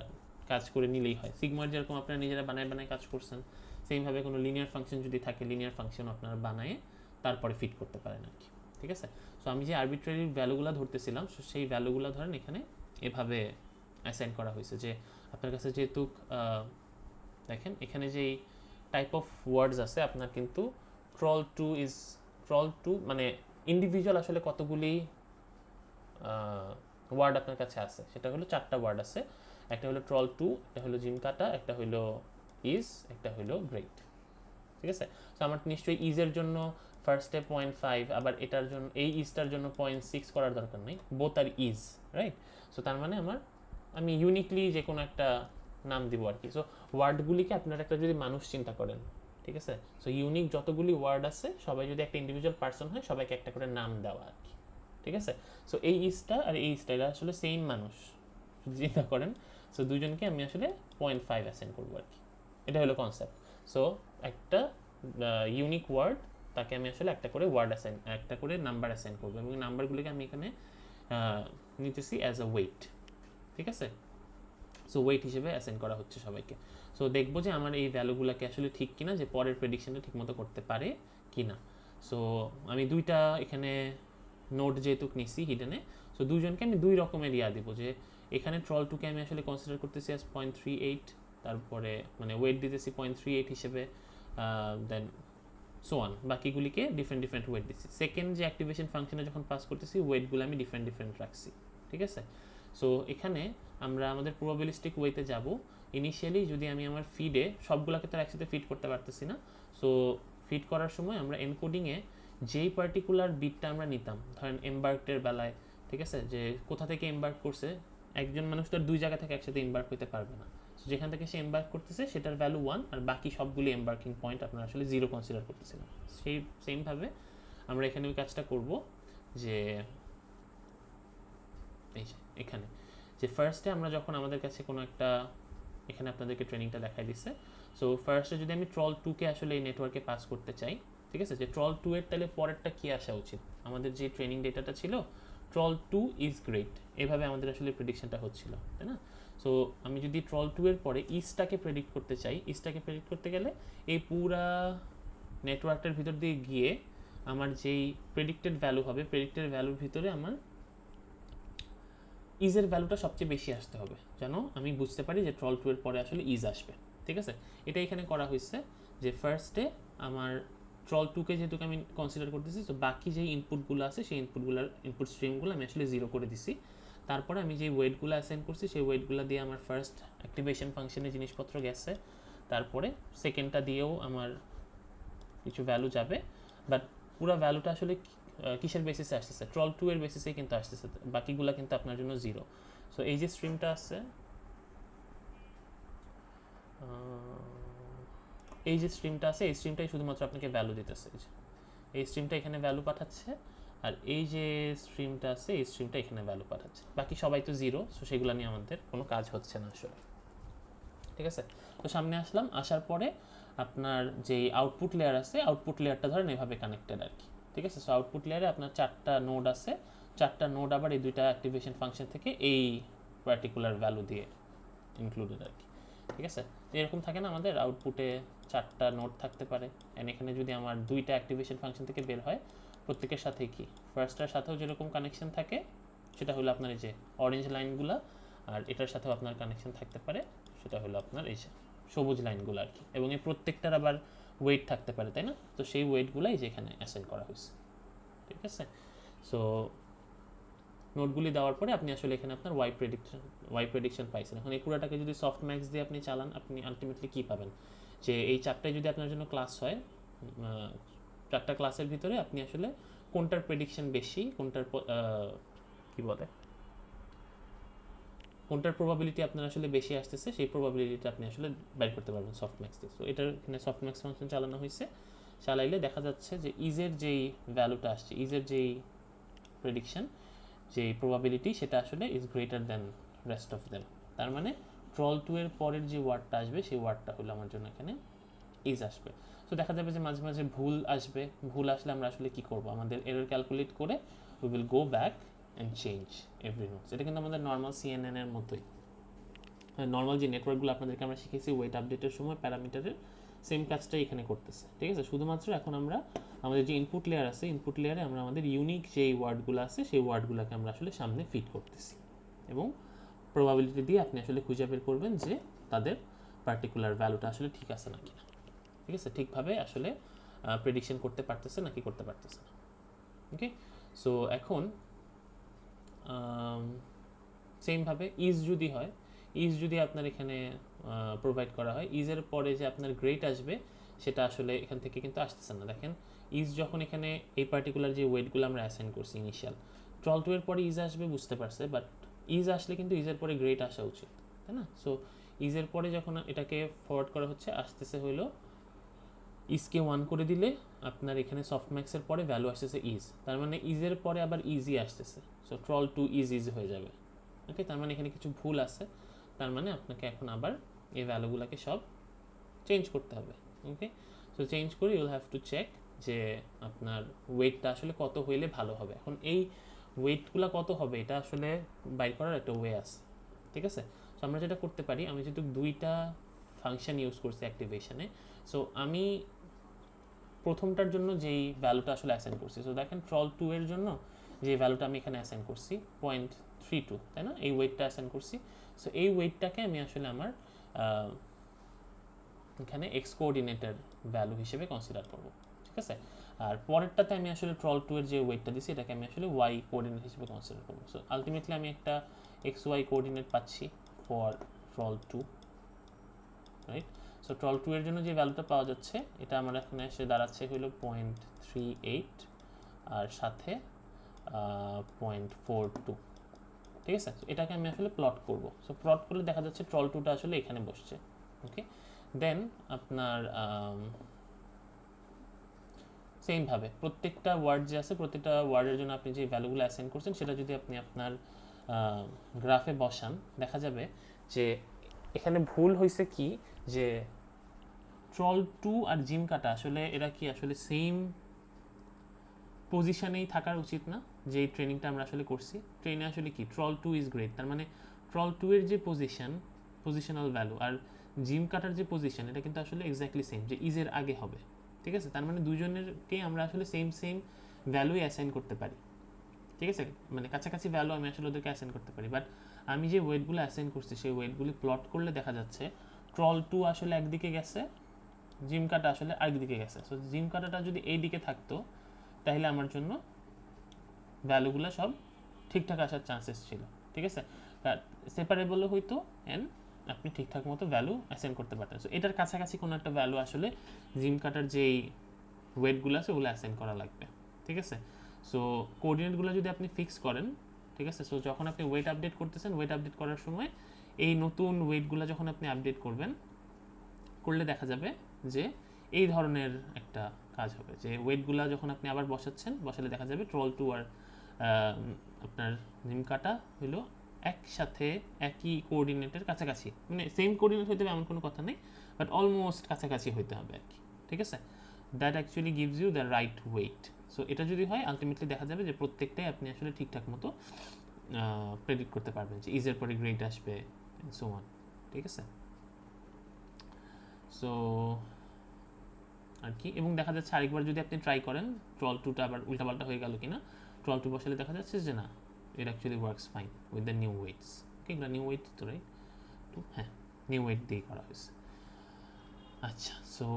Speaker 1: কাজ করে নিলেই হয়। সিগমার যেরকম আপনারা নিজেরা বানায় বানায় কাজ করছেন, সেমভাবে কোনো লিনিয়ার ফাংশন যদি থাকে, লিনিয়ার ফাংশন আপনারা বানায় তারপরে ফিট করতে পারেন আর কি, ঠিক আছে। সো আমি যে আরবিট্রারি ভ্যালুগুলো ধরতেছিলাম, সো সেই ভ্যালুগুলো ধরেন এখানে এভাবে অ্যাসাইন করা হয়েছে, যে আপনার কাছে যেহেতু দেখেন এখানে যেই টাইপ অফ ওয়ার্ডস আছে, আপনার কিন্তু ট্রল টু মানে ইন্ডিভিজুয়াল আসলে কতগুলি ওয়ার্ড আপনার কাছে আছে, সেটা হলো 4টা ওয়ার্ড আছে। একটা হলো ট্রল টু, একটা হলো জিম কাটা, একটা হলো ইজ, একটা হলো গ্রেট, ঠিক আছে। সো আমার নিশ্চয়ই ইজের জন্য ফার্স্টে 0.5, আবার এটার জন্য এই ইজটার জন্য 0.6 করার দরকার নেই, বোথ আর ইজ, রাইট। সো তার মানে আমি ইউনিকলি যে কোনো একটা নাম দিব আর কি। সো ওয়ার্ডগুলিকে আপনার একটা যদি মানুষ চিন্তা করেন, ঠিক আছে, সো ইউনিক যতগুলি ওয়ার্ড আছে সবাই যদি একটা ইন্ডিভিজুয়াল পার্সন হয়, সবাইকে একটা করে নাম দেওয়া আর কি, ঠিক আছে। সো এই ইজটা আর এই ইজটা এটা আসলে সেম মানুষ, চিন্তা করেন। সো দুজনকে আমি আসলে 0.5 অ্যাসাইন করবো আর কি, এটা হলো কনসেপ্ট। সো একটা ইউনিক ওয়ার্ড তাকে আমি আসলে একটা করে একটা করে নাম্বার অ্যাসাইন করবো এবং নাম্বারগুলিকে আমি এখানে নিতেছি অ্যাজ আ ওয়েট, ঠিক আছে। সো ওয়েট হিসেবে অ্যাসাইন করা হচ্ছে সবাইকে। সো দেখবো যে আমার এই ভ্যালুগুলোকে আসলে ঠিক কিনা, যে পরের প্রেডিকশনটা ঠিকমতো করতে পারে কিনা। সো আমি দুইটা এখানে নোড যেহেতু নিছি হিডেনে, সো দুজনকে আমি দুই রকমের দিব, যে এখানে ট্রল টুকে আমি আসলে কনসিডার করতেছি অ্যাজ 0.38, তারপরে মানে ওয়েট দিতেছি 0.38 হিসেবে, দেন সো অন, বাকিগুলিকে ডিফারেন্ট ওয়েট দিচ্ছি। সেকেন্ড যে অ্যাক্টিভেশন ফাংশনে যখন পাস করতেছি ওয়েটগুলো আমি ডিফারেন্ট রাখছি, ঠিক আছে। সো এখানে আমরা আমাদের প্রবাবিলিস্টিক ওয়েতে যাব। ইনিশিয়ালি যদি আমি আমার ফিডে সবগুলোকে তো একসাথে ফিড করতে পারতেছি না, সো ফিড করার সময় আমরা এনকোডিংয়ে যেই পার্টিকুলার বিটটা আমরা নিতাম, ধরেন এমবার্কের বেলায়, ঠিক আছে, যে কোথা থেকে এমবার্ক করছে, একজন মানুষ তো দুই জায়গা থেকে একসাথে এমবার্ক হতে পারবে না। সো যেখান থেকে সে এমবার্ক করতেছে সেটার ভ্যালু 1, আর বাকি সবগুলি এমবার্কিং পয়েন্ট আপনারা আসলে 0 কনসিডার করতেছিলাম। সেই সেমভাবে আমরা এখানে ওই কাজটা করব, যে এই যে এখানে যে ফার্স্টে আমরা যখন আমাদের কাছে কোনো একটা, এখানে আপনাদেরকে ট্রেনিংটা দেখাই দিচ্ছে। সো ফার্স্টে যদি আমি ট্রল 2কে আসলে এই নেটওয়ার্কে পাস করতে চাই, ঠিক আছে, যে ট্রল 2 এর তাহলে পরেরটা কী আসা উচিত, আমাদের যে ট্রেনিং ডেটাটা ছিল ট্রল 2 ইজ গ্রেট, এভাবে আমাদের আসলে প্রেডিকশনটা হচ্ছিল, তাই না। সো আমি যদি ট্রল 2 এর পরে ইজটাকে প্রেডিক্ট করতে চাই, ইজটাকে প্রেডিক্ট করতে গেলে এই পুরা নেটওয়ার্কটার ভিতর দিয়ে গিয়ে আমার যেই প্রেডিক্টেড ভ্যালু হবে, প্রেডিক্টেড ভ্যালুর ভিতরে আমার ইজের ভ্যালুটা সবচেয়ে বেশি আসতে হবে, যেন আমি বুঝতে পারি যে ট্রল 2 এর পরে আসলে ইজ আসবে, ঠিক আছে। এটা এখানে করা হয়েছে যে ফার্স্টে আমার ট্রল 2কে যেহেতু আমি কনসিডার করতেছি, তো বাকি যেই ইনপুটগুলো আছে সেই ইনপুট স্ট্রিমগুলো আমি আসলে 0 করে দিছি। তারপরে আমি যে ওয়েটগুলো অ্যাসাইন করছি সেই ওয়েটগুলো দিয়ে আমার ফার্স্ট অ্যাক্টিভেশন ফাংশনে জিনিসপত্র গেছে, তারপরে সেকেন্ডটা দিয়েও আমার কিছু ভ্যালু যাবে, বাট পুরো ভ্যালুটা আসলে কিসের বেসিসে আসতেছে, ট্রল 2 এর বেসিসে কিন্তু আসতেছে, বাকিগুলো কিন্তু আপনার জন্য 0। সো এই যে স্ট্রিমটা আছে, এই যে স্ট্রিমটা আছে, এই স্ট্রিমটাই শুধুমাত্র আপনাকে ভ্যালু দিতেছে, এই স্ট্রিমটা এখানে ভ্যালু পাঠাচ্ছে, আর এই যে স্ট্রিমটা আছে এই স্ট্রিমটা এখানে ভ্যালু পাঠাচ্ছে, বাকি সবাই তো 0। সো সেগুলো নিয়ে আমাদের কোনো কাজ হচ্ছে না আসলে, ঠিক আছে। তো সামনে আসলাম, আসার পরে আপনার যে আউটপুট লেয়ার আছে, আউটপুট লেয়ারটা ধরেন এভাবে কানেক্টেড আর কি, ঠিক আছে। সো আউটপুট লেয়ারে আপনার 4টা নোড আছে, 4টা নোড আবার এই দুইটা অ্যাক্টিভেশন ফাংশন থেকে এই পার্টিকুলার ভ্যালু দিয়ে ইনক্লুডেড আর কি, ঠিক আছে। এরকম থাকে না, আমাদের আউটপুটে 4টা নোড থাকতে পারে, অ্যান্ড এখানে যদি আমার দুইটা অ্যাক্টিভেশন ফাংশন থেকে বের হয়, প্রত্যেকের সাথে কি ফার্স্টটার সাথেও যেরকম কানেকশন থাকে, সেটা হলো আপনার এই যে অরেঞ্জ লাইনগুলো, আর এটার সাথেও আপনার কানেকশন থাকতে পারে, সেটা হলো আপনার এই যে সবুজ লাইনগুলো আর কি, এবং এই প্রত্যেকটার আবার ওয়েট থাকতে পারে, তাই না। তো সেই ওয়েটগুলাই যে এখানে অ্যাসাইন করা হয়েছে, ঠিক আছে। সো নোটগুলি দেওয়ার পরে আপনি আসলে এখানে আপনার ওয়াই প্রেডিকশন পাইছেন। এখন এই পুরোটাকে যদি সফট ম্যাক্স দিয়ে আপনি চালান, আপনি আলটিমেটলি কী পাবেন, যে এই 4টায় যদি আপনার জন্য ক্লাস হয়, 4টা ক্লাসের ভিতরে আপনি আসলে কোনটার প্রেডিকশন বেশি, কী বলে, কোনটার প্রবাবিলিটি আপনার আসলে বেশি আসতেছে, সেই প্রবাবিলিটিটা আপনি আসলে বের করতে পারবেন সফট ম্যাক্স দিয়ে। সো এটার এখানে সফট ম্যাক্স ফাংশন চালানো হয়েছে, চালাইলে দেখা যাচ্ছে যে ইজের যেই ভ্যালুটা আসছে, ইজের যেই প্রেডিকশন, যে প্রবাবিলিটি, সেটা আসলে is greater than rest of them. তার মানে ট্রল 2 এর পরের যে ওয়ার্ডটা আসবে সেই ওয়ার্ডটা হলো আমার জন্য এখানে ইজ আসবে। সো দেখা যাবে যে মাঝে মাঝে ভুল আসবে, ভুল আসলে আমরা আসলে কী করবো, আমাদের এরর ক্যালকুলেট করে we will go back and change every notes. এটা কিন্তু আমাদের নর্মাল CNN এর মতোই, নর্মাল যে নেটওয়ার্কগুলো আপনাদেরকে আমরা শিখেছি ওয়েট আপডেটের সময় প্যারামিটারের, সেম কাজটাই এখানে করতেছে, ঠিক আছে। শুধুমাত্র এখন আমরা আমাদের যে ইনপুট লেয়ার আছে, ইনপুট লেয়ারে আমরা আমাদের ইউনিক যেই ওয়ার্ডগুলো আছে সেই ওয়ার্ডগুলোকে আমরা আসলে সামনে ফিট করতেছি, এবং প্রবাবিলিটি দিয়ে আপনি আসলে খুঁজে বের করবেন যে তাদের পার্টিকুলার ভ্যালুটা আসলে ঠিক আছে নাকি না, ঠিক আছে, ঠিকভাবে আসলে প্রেডিকশন করতে পারতেছে নাকি করতে পারতেছে না। ওকে, সো এখন সেমভাবে ইজ যদি হয়, ইজ যদি আপনার এখানে প্রোভাইড করা হয়, ইজের পরে যে আপনার গ্রেড আসবে সেটা আসলে এখান থেকে কিন্তু আসতেছে না। দেখেন ইজ যখন এখানে এই পার্টিকুলার যে ওয়েটগুলো আমরা অ্যাসাইন করছি ইনিশিয়াল, ট্রল 2 এর পরে ইজ আসবে বুঝতে পারছে, বাট ইজ আসলে কিন্তু ইজের পরে গ্রেড আসা উচিত, তাই না। সো ইজের পরে যখন এটাকে ফরওয়ার্ড করা হচ্ছে, আসতেছে হইলো ইজকে 1 করে দিলে আপনার এখানে সফটম্যাক্সের পরে ভ্যালু আসতেছে ইজ, তার মানে ইজের পরে আবার ইজি আসতেছে, সো ট্রল 2 ইজ হয়ে যাবে। ওকে, তার মানে এখানে কিছু ভুল আছে, তার মানে আপনাকে এখন আবার এই ভ্যালুগুলোকে সব চেঞ্জ করতে হবে। ওকে, সো চেঞ্জ করে ইউল হ্যাভ টু চেক যে আপনার ওয়েটটা আসলে কত হইলে ভালো হবে। এখন এই ওয়েটগুলো কত হবে এটা আসলে বাইর করার একটা ওয়ে আছে, ঠিক আছে। সো আমরা যেটা করতে পারি, আমি যেহেতু দুইটা ফাংশন ইউজ করছি অ্যাক্টিভেশনে, সো আমি প্রথমটার জন্য যেই ভ্যালুটা আসলে অ্যাসাইন করছি, সো দেখেন ট্রল 2 এর জন্য যে ভ্যালুটা আমি এখানে অ্যাসাইন করছি 0.32, তাই না, এই ওয়েটটা অ্যাসাইন করছি। সো এই ওয়েটটাকে আমি আসলে আমার এখানে এক্স কোঅর্ডিনেটের ভ্যালু হিসেবে কনসিডার করব, ঠিক আছে। আর পরেরটাতে আমি আসলে ট্রল 2 এর যে ওয়েটটা দিছি এটাকে আমি আসলে ওয়াই কোঅর্ডিনেট হিসেবে কনসিডার করব। সো আলটিমেটলি আমি একটা এক্স ওয়াই কোঅর্ডিনেট পাচ্ছি for troll 2, right. So troll 2 এর জন্য যে ভ্যালুটা পাওয়া যাচ্ছে এটা আমার এখানে এসে দাঁড়াচ্ছে হলো 0.38 আর সাথে 0.42, ঠিক আছে। এটাকে আমি আসলে প্লট করব। সো প্লট করলে দেখা যাচ্ছে ট্রল 2টা আসলে এখানে বসছে, ওকে। দেন আপনার সেমভাবে প্রত্যেকটা ওয়ার্ড যে আছে প্রত্যেকটা ওয়ার্ডের জন্য আপনি যে ভ্যালুগুলো অ্যাসাইন করছেন সেটা যদি আপনি আপনার গ্রাফে বসান, দেখা যাবে যে এখানে ভুল হয়েছে কি, যে ট্রল 2 আর জিম কাটা আসলে এরা কি আসলে সেম পজিশনেই থাকার উচিত না? যে ট্রেনিংটা আমরা আসলে করছি, ট্রেনে আসলে কি ট্রল 2 ইজ গ্রেট, তার মানে ট্রল 2 এর যে পজিশনাল ভ্যালু আর জিম কাটার যে পজিশন এটা কিন্তু আসলে এক্স্যাক্টলি সেম, যে ইজের আগে হবে, ঠিক আছে। তার মানে দুজনেরকেই আমরা আসলে সেম ভ্যালুই অ্যাসাইন করতে পারি, ঠিক আছে। মানে কাছাকাছি ভ্যালু আমি আসলে ওদেরকে অ্যাসাইন করতে পারি। বাট আমি যে ওয়েটগুলো অ্যাসাইন করছি সেই ওয়েটগুলি প্লট করলে দেখা যাচ্ছে ট্রল 2 আসলে একদিকে গেছে, জিম কাটা আসলে আরেকদিকে গেছে। সো জিম কাটাটা যদি এই দিকে থাকতো তাহলে আমার জন্য ভ্যালুগুলো সব ঠিকঠাক আসার চান্সেস ছিল, ঠিক আছে। সেপারেবলও হইতো অ্যান্ড আপনি ঠিকঠাক মতো ভ্যালু অ্যাসাইন করতে পারতেন। সো এটার কাছাকাছি কোনো একটা ভ্যালু আসলে জিম কাটার যেই ওয়েটগুলো আছে ওগুলো অ্যাসাইন করা লাগবে, ঠিক আছে। সো কোঅর্ডিনেটগুলো যদি আপনি ফিক্স করেন, ঠিক আছে, সো যখন আপনি ওয়েট আপডেট করতেছেন, ওয়েট আপডেট করার সময় এই নতুন ওয়েটগুলো যখন আপনি আপডেট করলে দেখা যাবে যে এই ধরনের একটা কাজ হবে, যে ওয়েটগুলো যখন আপনি আবার বসালে দেখা যাবে ট্রল 2 আর আপনার জিম কাটা হলো একসাথে একই কোঅর্ডিনেটের কাছাকাছি, মানে সেম কোঅর্ডিনেট হইতে হবে এমন কোনো কথা নেই, বাট অলমোস্ট কাছাকাছি হইতে হবে আর কি, ঠিক আছে। That actually gives you the right weight. So এটা যদি হয় আলটিমেটলি দেখা যাবে যে প্রত্যেকটাই আপনি আসলে ঠিকঠাক মতো প্রেডিক্ট করতে পারবেন যে ইজের পরে গ্রেড আসবে সো অন, ঠিক আছে। সো আর কি, এবং দেখা যাচ্ছে আরেকবার যদি আপনি ট্রাই করেন ট্রল 2টা আবার উল্টাপাল্টা হয়ে গেল কিনা, ট্রল 2 বসালে দেখা যাচ্ছে যে না, it actually works fine with the new weights, okay. এগুলো নিউ ওয়েট তো, রাইট, তো হ্যাঁ নিউ ওয়েট দিয়ে করা হয়েছে। আচ্ছা, সো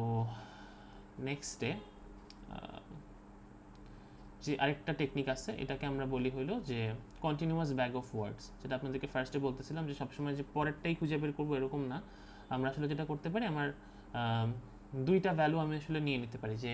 Speaker 1: নেক্সটে যে আরেকটা টেকনিক আছে এটাকে আমরা বলি হলো যে কন্টিনিউয়াস ব্যাগ অফ ওয়ার্ডস, যেটা আপনাদেরকে ফার্স্টে বলতেছিলাম যে সবসময় যে পরেরটাই খুঁজে বের করবো এরকম না। আমরা আসলে যেটা করতে পারি, আমার দুইটা ভ্যালু আমি আসলে নিয়ে নিতে পারি, যে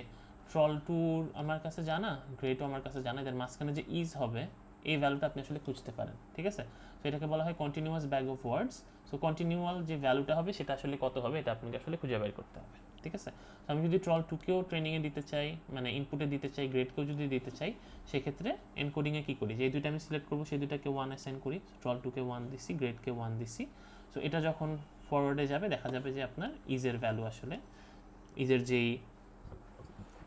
Speaker 1: ট্রল 2 আমার কাছে জানা, গ্রেটও আমার কাছে জানা, এদের মাঝখানে যে ইজ হবে এই ভ্যালুটা আপনি আসলে খুঁজতে পারেন, ঠিক আছে। তো এটাকে বলা হয় continuous bag of words. So continual যে ভ্যালুটা হবে সেটা আসলে কত হবে এটা আপনাকে আসলে খুঁজে বের করতে হবে, ঠিক আছে। তো আমি যদি ট্রল 2কেও ট্রেনিংয়ে দিতে চাই, মানে ইনপুটে দিতে চাই, গ্রেডকেও যদি দিতে চাই, সেক্ষেত্রে এনকোডিংয়ে কী করি, যে দুইটা আমি সিলেক্ট করবো সেই দুইটাকে 1 অ্যাসাইন করি, ট্রল 2কে 1 দিছি, গ্রেডকে 1 দিছি। সো এটা যখন ফরওয়ার্ডে যাবে দেখা যাবে যে আপনার ইজের ভ্যালু আসলে ইজের যেই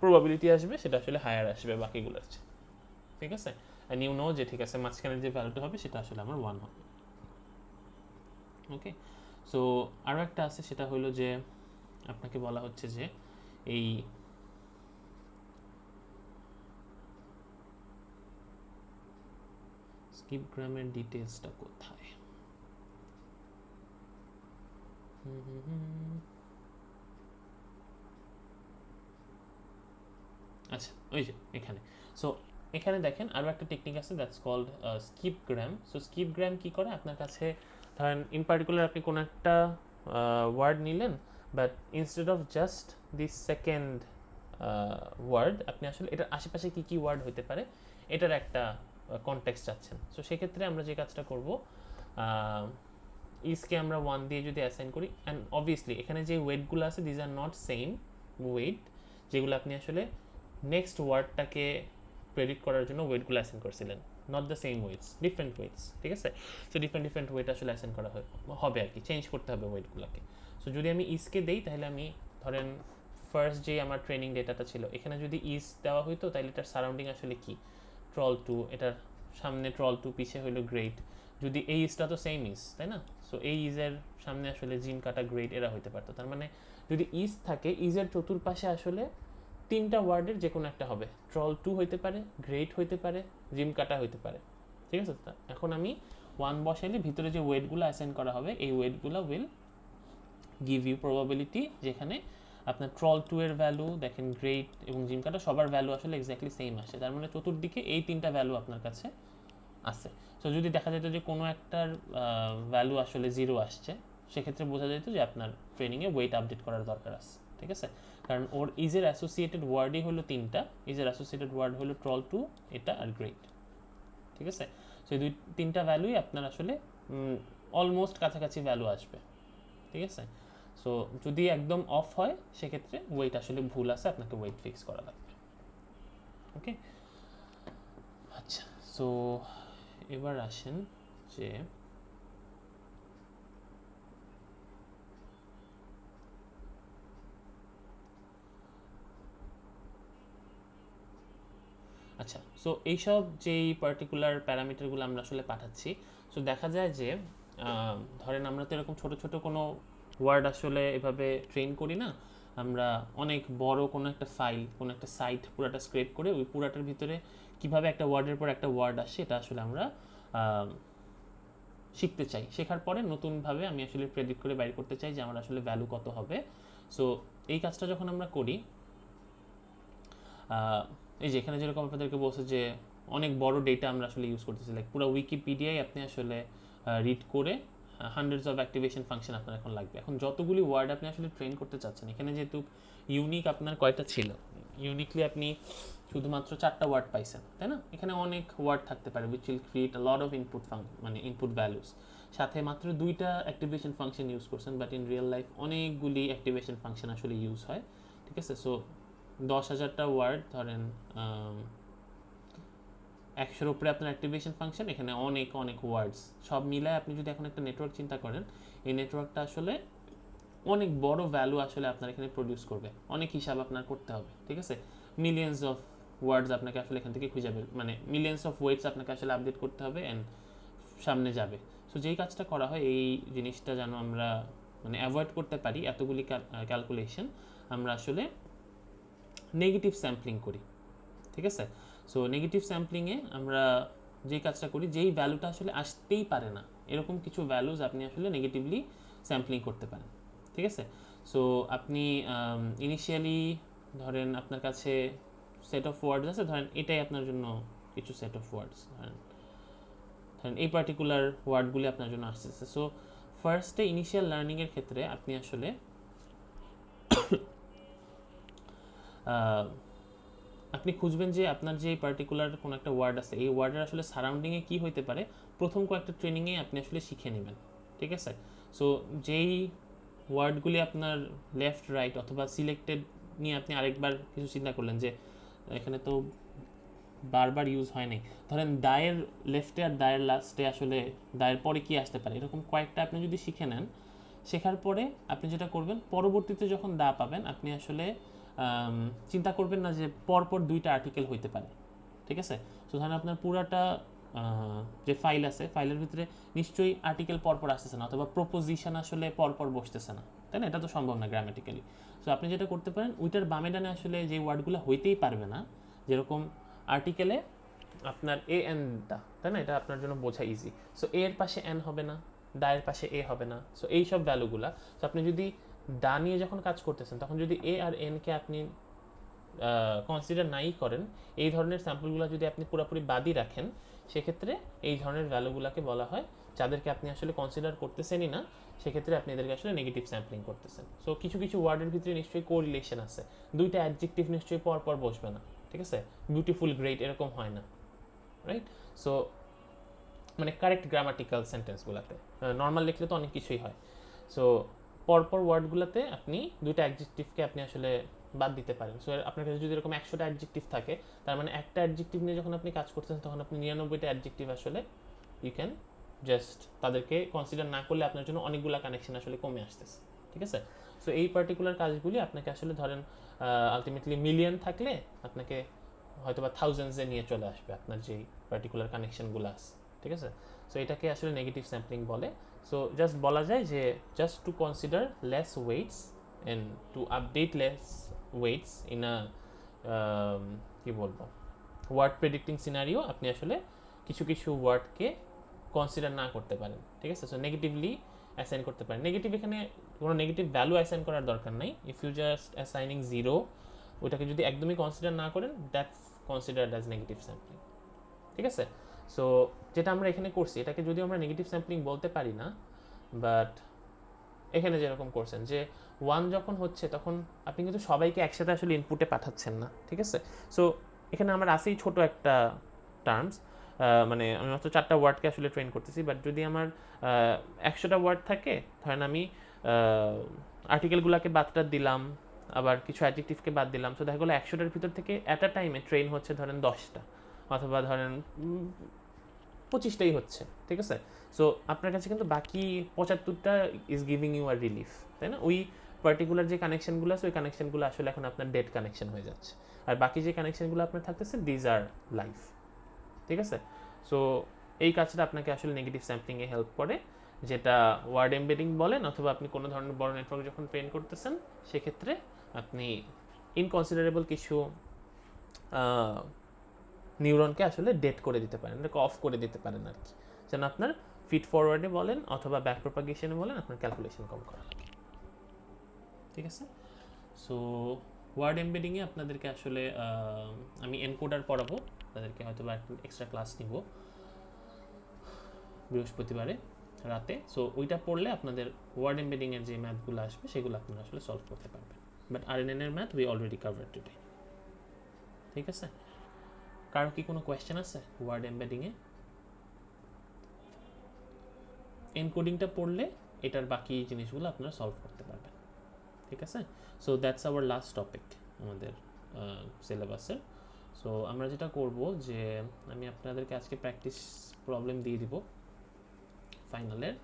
Speaker 1: প্রবাবিলিটি আসবে সেটা আসলে হায়ার আসবে বাকিগুলোর চেয়ে, ঠিক আছে। অ্যান্ড ইউ নো যে ঠিক আছে মাঝখানের যে ভ্যালুটা হবে সেটা আসলে আমার 1 হবে, ওকে। সো আরও একটা আছে, সেটা হলো যে আপনাকে বলা হচ্ছে যে এই স্কিপ গ্রামের ডিটেলসটা কোথায়, আচ্ছা ওই যে এখানে। সো এখানে দেখেন আরও একটা টেকনিক আছে, that's called skip gram. So skip gram কী করে, আপনার কাছে ধরেন ইন পার্টিকুলার আপনি কোনো একটা ওয়ার্ড নিলেন, but instead of just this second word আপনি আসলে এটার আশেপাশে কী কী ওয়ার্ড হতে পারে এটার একটা কনটেক্সট চাচ্ছেন। সো সেক্ষেত্রে আমরা যে কাজটা করব, ইজকে আমরা 1 দিয়ে যদি অ্যাসাইন করি, অ্যান্ড অবভিয়াসলি এখানে যে ওয়েটগুলো আছে these are not same weight, যেগুলো আপনি আসলে নেক্সট ওয়ার্ডটাকে প্রেডিক্ট করার জন্য ওয়েটগুলো অ্যাসাইন করছিলেন, not the same weights, different weights, ঠিক আছে। সো ডিফারেন্ট ওয়েট আসলে অ্যাসাইন করা হবে আর কি, চেঞ্জ করতে হবে ওয়েটগুলোকে। সো যদি আমি ইজকে দেই তাহলে আমি ধরেন ফার্স্ট যে আমার ট্রেনিং ডেটাটা ছিল এখানে যদি ইজ দেওয়া হইতো তাহলে এটার সারাউন্ডিং আসলে কি, ট্রল টু, এটার সামনে ট্রল টু, পিছে হইলো গ্রেট, যদি এই ইজটা তো সেম ইজ তাই না, সো এই ইজের সামনে আসলে জিম কাটা গ্রেট এরা হইতে পারতো। তার মানে যদি ইজ থাকে ইজের চতুর্পাশে আসলে তিনটা ওয়ার্ডের যে কোনো একটা হবে, ট্রল টু হইতে পারে, গ্রেট হইতে পারে, জিম কাটা হইতে পারে, ঠিক আছে। এখন আমি ওয়ান বসাইলে ভিতরে যে ওয়েটগুলো অ্যাসাইন করা হবে এই ওয়েটগুলো উইল গিভ ইউ প্রবাবিলিটি, যেখানে আপনার ট্রল টু এর ভ্যালু দেখেন, গ্রেট এবং জিম কাটা সবার ভ্যালু আসলে এক্স্যাক্টলি সেম আসে। তার মানে চতুর্দিকে এই তিনটা ভ্যালু আপনার কাছে আছে। সো যদি দেখা যেত যে কোনো একটার ভ্যালু আসলে 0 আসছে, সেক্ষেত্রে বোঝা যেত যে আপনার ট্রেনিংয়ে ওয়েট আপডেট করার দরকার আছে, ঠিক আছে। কারণ ওর ইজের অ্যাসোসিয়েটেড ওয়ার্ডই হলো তিনটা, ইজের অ্যাসোসিয়েটেড ওয়ার্ড হলো ট্রল টু, এটা আর গ্রেট, ঠিক আছে। সো এই তিনটা ভ্যালুই আপনার আসলে অলমোস্ট কাছাকাছি ভ্যালু আসবে, ঠিক আছে। সো যদি একদম অফ হয় সেক্ষেত্রে ওয়েট আসলে ভুল আছে, আপনাকে ওয়েট ফিক্স করা লাগবে, ওকে। আচ্ছা, সো এবার আসেন যে আচ্ছা, সো এইসব যেই পার্টিকুলার প্যারামিটারগুলো আমরা আসলে পাঠাচ্ছি, সো দেখা যায় যে ধরেন আমরা তো এরকম ছোট ছোট কোনো ওয়ার্ড আসলে এভাবে ট্রেন করি না, আমরা অনেক বড় কোনো একটা ফাইল, কোনো একটা সাইট পুরাটা স্ক্রেপ করে ওই পুরাটার ভিতরে কিভাবে একটা ওয়ার্ডের পর একটা ওয়ার্ড আসে এটা আসলে আমরা শিখতে চাই। শেখার পরে নতুনভাবে আমি আসলে প্রেডিক্ট করে বাইর করতে চাই যে আমার আসলে ভ্যালু কত হবে। সো এই কাজটা যখন আমরা করি, এই যে এখানে যেরকম আপনাদেরকে বলছে যে অনেক বড় ডেটা আমরা আসলে ইউজ করতেছি, লাইক পুরো উইকিপিডিয়ায় আপনি আসলে রিড করে হান্ড্রেডস অফ অ্যাক্টিভেশন ফাংশন আপনার এখন লাগবে। এখন যতগুলি ওয়ার্ড আপনি আসলে ট্রেন করতে চাচ্ছেন, এখানে যেহেতু ইউনিক আপনার কয়টা ছিল, ইউনিকলি আপনি শুধুমাত্র 4টা ওয়ার্ড পাইছেন তাই না, এখানে অনেক ওয়ার্ড থাকতে পারে which will create a lot of input মানে ইনপুট ভ্যালুস, সাথে মাত্র 2টা অ্যাক্টিভেশন ফাংশন ইউজ করছেন, বাট ইন রিয়েল লাইফ অনেকগুলি অ্যাক্টিভেশন ফাংশন আসলে ইউজ হয়, ঠিক আছে। সো 10,000টা ওয়ার্ড ধরেন 100-এর উপরে আপনার অ্যাক্টিভেশন ফাংশন, এখানে অনেক অনেক ওয়ার্ডস সব মিলায় আপনি যদি এখন একটা নেটওয়ার্ক চিন্তা করেন, এই নেটওয়ার্কটা আসলে অনেক বড় ভ্যালু আসলে আপনার এখানে প্রডিউস করবে, অনেক হিসাব আপনার করতে হবে, ঠিক আছে। মিলিয়ন্স অফ ওয়ার্ডস আপনাকে আসলে এখান থেকে খুঁজে বের, মানে মিলিয়ন্স অফ ওয়েটস আপনাকে আসলে আপডেট করতে হবে অ্যান্ড সামনে যাবে। সো যেই কাজটা করা হয় এই জিনিসটা যেন আমরা মানে অ্যাভয়েড করতে পারি, এতগুলি ক্যালকুলেশন, আমরা আসলে নেগেটিভ স্যাম্পলিং করি, ঠিক আছে। সো নেগেটিভ স্যাম্পলিংয়ে আমরা যে কাজটা করি, যেই ভ্যালুটা আসলে আসতেই পারে না এরকম কিছু ভ্যালুজ আপনি আসলে নেগেটিভলি স্যাম্পলিং করতে পারেন, ঠিক আছে। সো আপনি ইনিশিয়ালি ধরেন আপনার কাছে সেট অফ ওয়ার্ডস আছে, ধরেন এটাই আপনার জন্য কিছু সেট অফ ওয়ার্ডস, ধরেন এই পার্টিকুলার ওয়ার্ডগুলি আপনার জন্য আসতেছে। সো ফার্স্টে ইনিশিয়াল লার্নিংয়ের ক্ষেত্রে আপনি আসলে আপনি খুঁজবেন যে আপনার যে পার্টিকুলার কোনো একটা ওয়ার্ড আছে এই ওয়ার্ডের আসলে সারাউন্ডিংয়ে কী হইতে পারে, প্রথম কয়েকটা ট্রেনিংয়ে আপনি আসলে শিখে নেবেন, ঠিক আছে। সো যেই ওয়ার্ডগুলি আপনার লেফট রাইট অথবা সিলেক্টেড নিয়ে আপনি আরেকবার কিছু চিন্তা করলেন যে এখানে তো বারবার ইউজ হয় নাই, ধরেন দায়ের লেফটে আর দায়ের লাস্টে আসলে দায়ের পরে কী আসতে পারে, এরকম কয়েকটা আপনি যদি শিখে নেন, শেখার পরে আপনি যেটা করবেন পরবর্তীতে যখন দা পাবেন আপনি আসলে চিন্তা করবেন না যে পরপর 2টা আর্টিকেল হইতে পারে, ঠিক আছে। সো ধরেন আপনার পুরাটা যে ফাইল আছে ফাইলের ভিতরে নিশ্চয়ই আর্টিকেল পরপর আসতেছে না, অথবা প্রপোজিশন আসলে পরপর বসতেছে না, তাই না, এটা তো সম্ভব না গ্রামাটিক্যালি। সো আপনি যেটা করতে পারেন ওইটার বামে ডানে আসলে যে ওয়ার্ডগুলো হইতেই পারবে না, যেরকম আর্টিকেলে আপনার এ এন দা, তাই না, এটা আপনার জন্য বোঝা ইজি। সো এ এর পাশে এন হবে না, দায়ের পাশে এ হবে না, সো এইসব ভ্যালুগুলা, সো আপনি যদি দা নিয়ে যখন কাজ করতেছেন তখন যদি এ আর এনকে আপনি কনসিডার নাই করেন, এই ধরনের স্যাম্পলগুলো যদি আপনি পুরোপুরি বাদই রাখেন, সেক্ষেত্রে এই ধরনের ভ্যালুগুলোকে বলা হয়, যাদেরকে আপনি আসলে কনসিডার করতেছেনই না, সেক্ষেত্রে আপনি এদেরকে আসলে নেগেটিভ স্যাম্পলিং করতেছেন। সো কিছু কিছু ওয়ার্ডের ভিতরে নিশ্চয়ই কোরিলেশন আছে, 2টা অ্যাডজেক্টিভ নিশ্চয়ই পরপর বসবে না, ঠিক আছে, বিউটিফুল গ্রেট এরকম হয় না, রাইট। সো মানে কারেক্ট গ্রামাটিক্যাল সেন্টেন্সগুলোতে, নর্মাল লিখলে তো অনেক কিছুই হয়। সো পরপর ওয়ার্ডগুলোতে আপনি 2টা অ্যাডজেক্টিভকে আপনি আসলে বাদ দিতে পারেন। সো আপনার কাছে যদি এরকম 100টা অ্যাডজেক্টিভ থাকে, তার মানে একটা অ্যাডজেক্টিভ নিয়ে যখন আপনি কাজ করতেছেন তখন আপনি 99টা অ্যাডজেক্টিভ আসলে ইউ ক্যান জাস্ট তাদেরকে কনসিডার না করলে আপনার জন্য অনেকগুলো কানেকশন আসলে কমে আসতেছে, ঠিক ঠিক আছে? সো এই পার্টিকুলার কাজগুলি আপনাকে আসলে ধরেন আলটিমেটলি মিলিয়ন থাকলে আপনাকে হয়তো বা থাউজেন্ডসে নিয়ে চলে আসবে আপনার যেই পার্টিকুলার কানেকশনগুলো আছে, ঠিক আছে? সো এটাকে আসলে নেগেটিভ স্যাম্পলিং বলে। সো জাস্ট বলা যায় যে just to consider less weights and to update less weights in a কী বলবো ওয়ার্ড প্রেডিক্টিং সিনারিও আপনি আসলে কিছু কিছু ওয়ার্ডকে কনসিডার না করতে পারেন, ঠিক আছে? সো নেগেটিভলি অ্যাসাইন করতে পারেন। নেগেটিভ এখানে কোনো নেগেটিভ ভ্যালু অ্যাসাইন করার দরকার নাই। If you just assigning zero, ওইটাকে যদি একদমই কনসিডার না করেন, that's considered as negative sampling, ঠিক আছে? সো যেটা আমরা এখানে করছি এটাকে যদিও আমরা নেগেটিভ স্যাম্পলিং বলতে পারি না, বাট এখানে যেরকম করছেন যে 1 যখন হচ্ছে তখন আপনি কিন্তু সবাইকে একসাথে আসলে ইনপুটে পাঠাচ্ছেন না, ঠিক আছে? সো এখানে আমার আসেই ছোট একটা টার্মস, মানে আমি মাত্র 4টা ওয়ার্ডকে আসলে ট্রেন করতেছি, বাট যদি আমার 100টা ওয়ার্ড থাকে, ধরেন আমি আর্টিকেলগুলোকে বাদটা দিলাম, আবার কিছু অ্যাডজেক্টিভকে বাদ দিলাম, সো দেখা গেলো 100টার ভিতর থেকে অ্যাট আ টাইমে ট্রেন হচ্ছে ধরেন 10টা, অথবা ধরেন 25টাই হচ্ছে, ঠিক আছে? সো আপনার কাছে কিন্তু বাকি 75টা ইজ গিভিং ইউ আর রিলিফ, তাই না? ওই পার্টিকুলার যে কানেকশনগুলো আছে ওই কানেকশনগুলো আসলে এখন আপনার ডেড কানেকশন হয়ে যাচ্ছে, আর বাকি যে কানেকশনগুলো আপনার থাকতেছে দিজ আর লাইফ, ঠিক আছে? সো এই কাজটা আপনাকে আসলে নেগেটিভ স্যাম্পলিংয়ে হেল্প করে, যেটা ওয়ার্ড এমবেডিং বলেন, অথবা আপনি কোনো ধরনের বড় নেটওয়ার্ক যখন ট্রেন করতেছেন সেক্ষেত্রে আপনি ইনকনসিডারেবল কিছু নিউরনকে আসলে ডেট করে দিতে পারেন, এটাকে অফ করে দিতে পারেন আর কি, যেন আপনার ফিড ফরওয়ার্ডে বলেন অথবা ব্যাক প্রপাগেশনে বলেন আপনার ক্যালকুলেশন কম করা লাগে, ঠিক আছে? সো ওয়ার্ড এমবেডিংয়ে আপনাদেরকে আসলে আমি এনকোডার পড়াবো, তাদেরকে হয়তো বা এক্সট্রা ক্লাস নিব বৃহস্পতিবারে রাতে। সো ওইটা পড়লে আপনাদের ওয়ার্ড এমবেডিংয়ের যে ম্যাথগুলো আসবে সেগুলো আপনারা আসলে সলভ করতে পারবেন। বাট RNN এর math we already covered today, ঠিক আছে? কারো কি কোনো কোয়েশ্চেন আছে ওয়ার্ড এমবেডিংয়ে? এনকোডিংটা পড়লে এটার বাকি জিনিসগুলো আপনারা সলভ করতে পারবেন, ঠিক আছে? So that's our last topic আমাদের সিলেবাসের। সো আমরা যেটা করব যে আমি আপনাদেরকে আজকে প্র্যাকটিস প্রবলেম দিয়ে দিব ফাইনালের,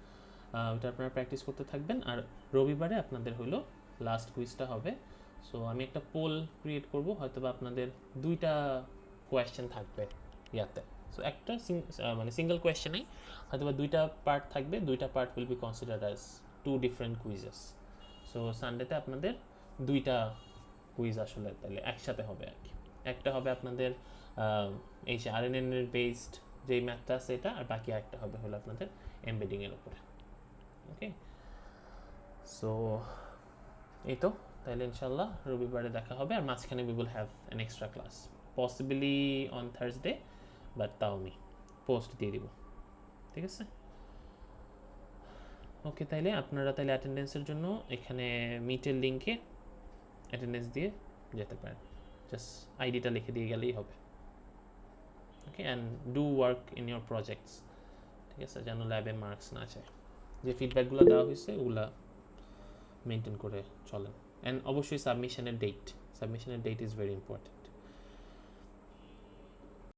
Speaker 1: ওটা আপনারা প্র্যাকটিস করতে থাকবেন, আর রবিবারে আপনাদের হলো লাস্ট কুইজটা হবে। সো আমি একটা পোল ক্রিয়েট করব, হয়তো বা আপনাদের 2টা কোয়েশ্চেন থাকবে ইয়াতে। সো একটা মানে সিঙ্গেল কোয়েশ্চেনেই হয়তো বা 2টা পার্ট থাকবে, 2টা part will be considered as 2 different quizzes. So সানডেতে আপনাদের 2টা কুইজ আসলে তাহলে একসাথে হবে আর কি। একটা হবে আপনাদের এই যে RNN এর বেসড যেই ম্যাথটা আছে এটা, আর বাকি একটা হবে হলো আপনাদের এমবেডিংয়ের উপরে, ওকে? সো এই তো, তাহলে ইনশাল্লাহ রবিবারে দেখা হবে, আর মাঝখানে we will have an extra class possibly on Thursday, but তাও আমি পোস্ট দিয়ে দিব, ঠিক আছে? ওকে, তাইলে আপনারা তাহলে অ্যাটেন্ডেন্সের জন্য এখানে মিটের লিঙ্কে অ্যাটেন্ডেন্স দিয়ে যেতে পারেন, জাস্ট আইডিটা লিখে দিয়ে গেলেই হবে, okay? And do work in your projects, ঠিক আছে? যেন ল্যাবে মার্কস না চায়, যে ফিডব্যাকগুলো দেওয়া হয়েছে ওগুলা মেনটেন করে চলেন। অ্যান্ড অবশ্যই সাবমিশনের ডেট ইজ ভেরি ইম্পর্টেন্ট।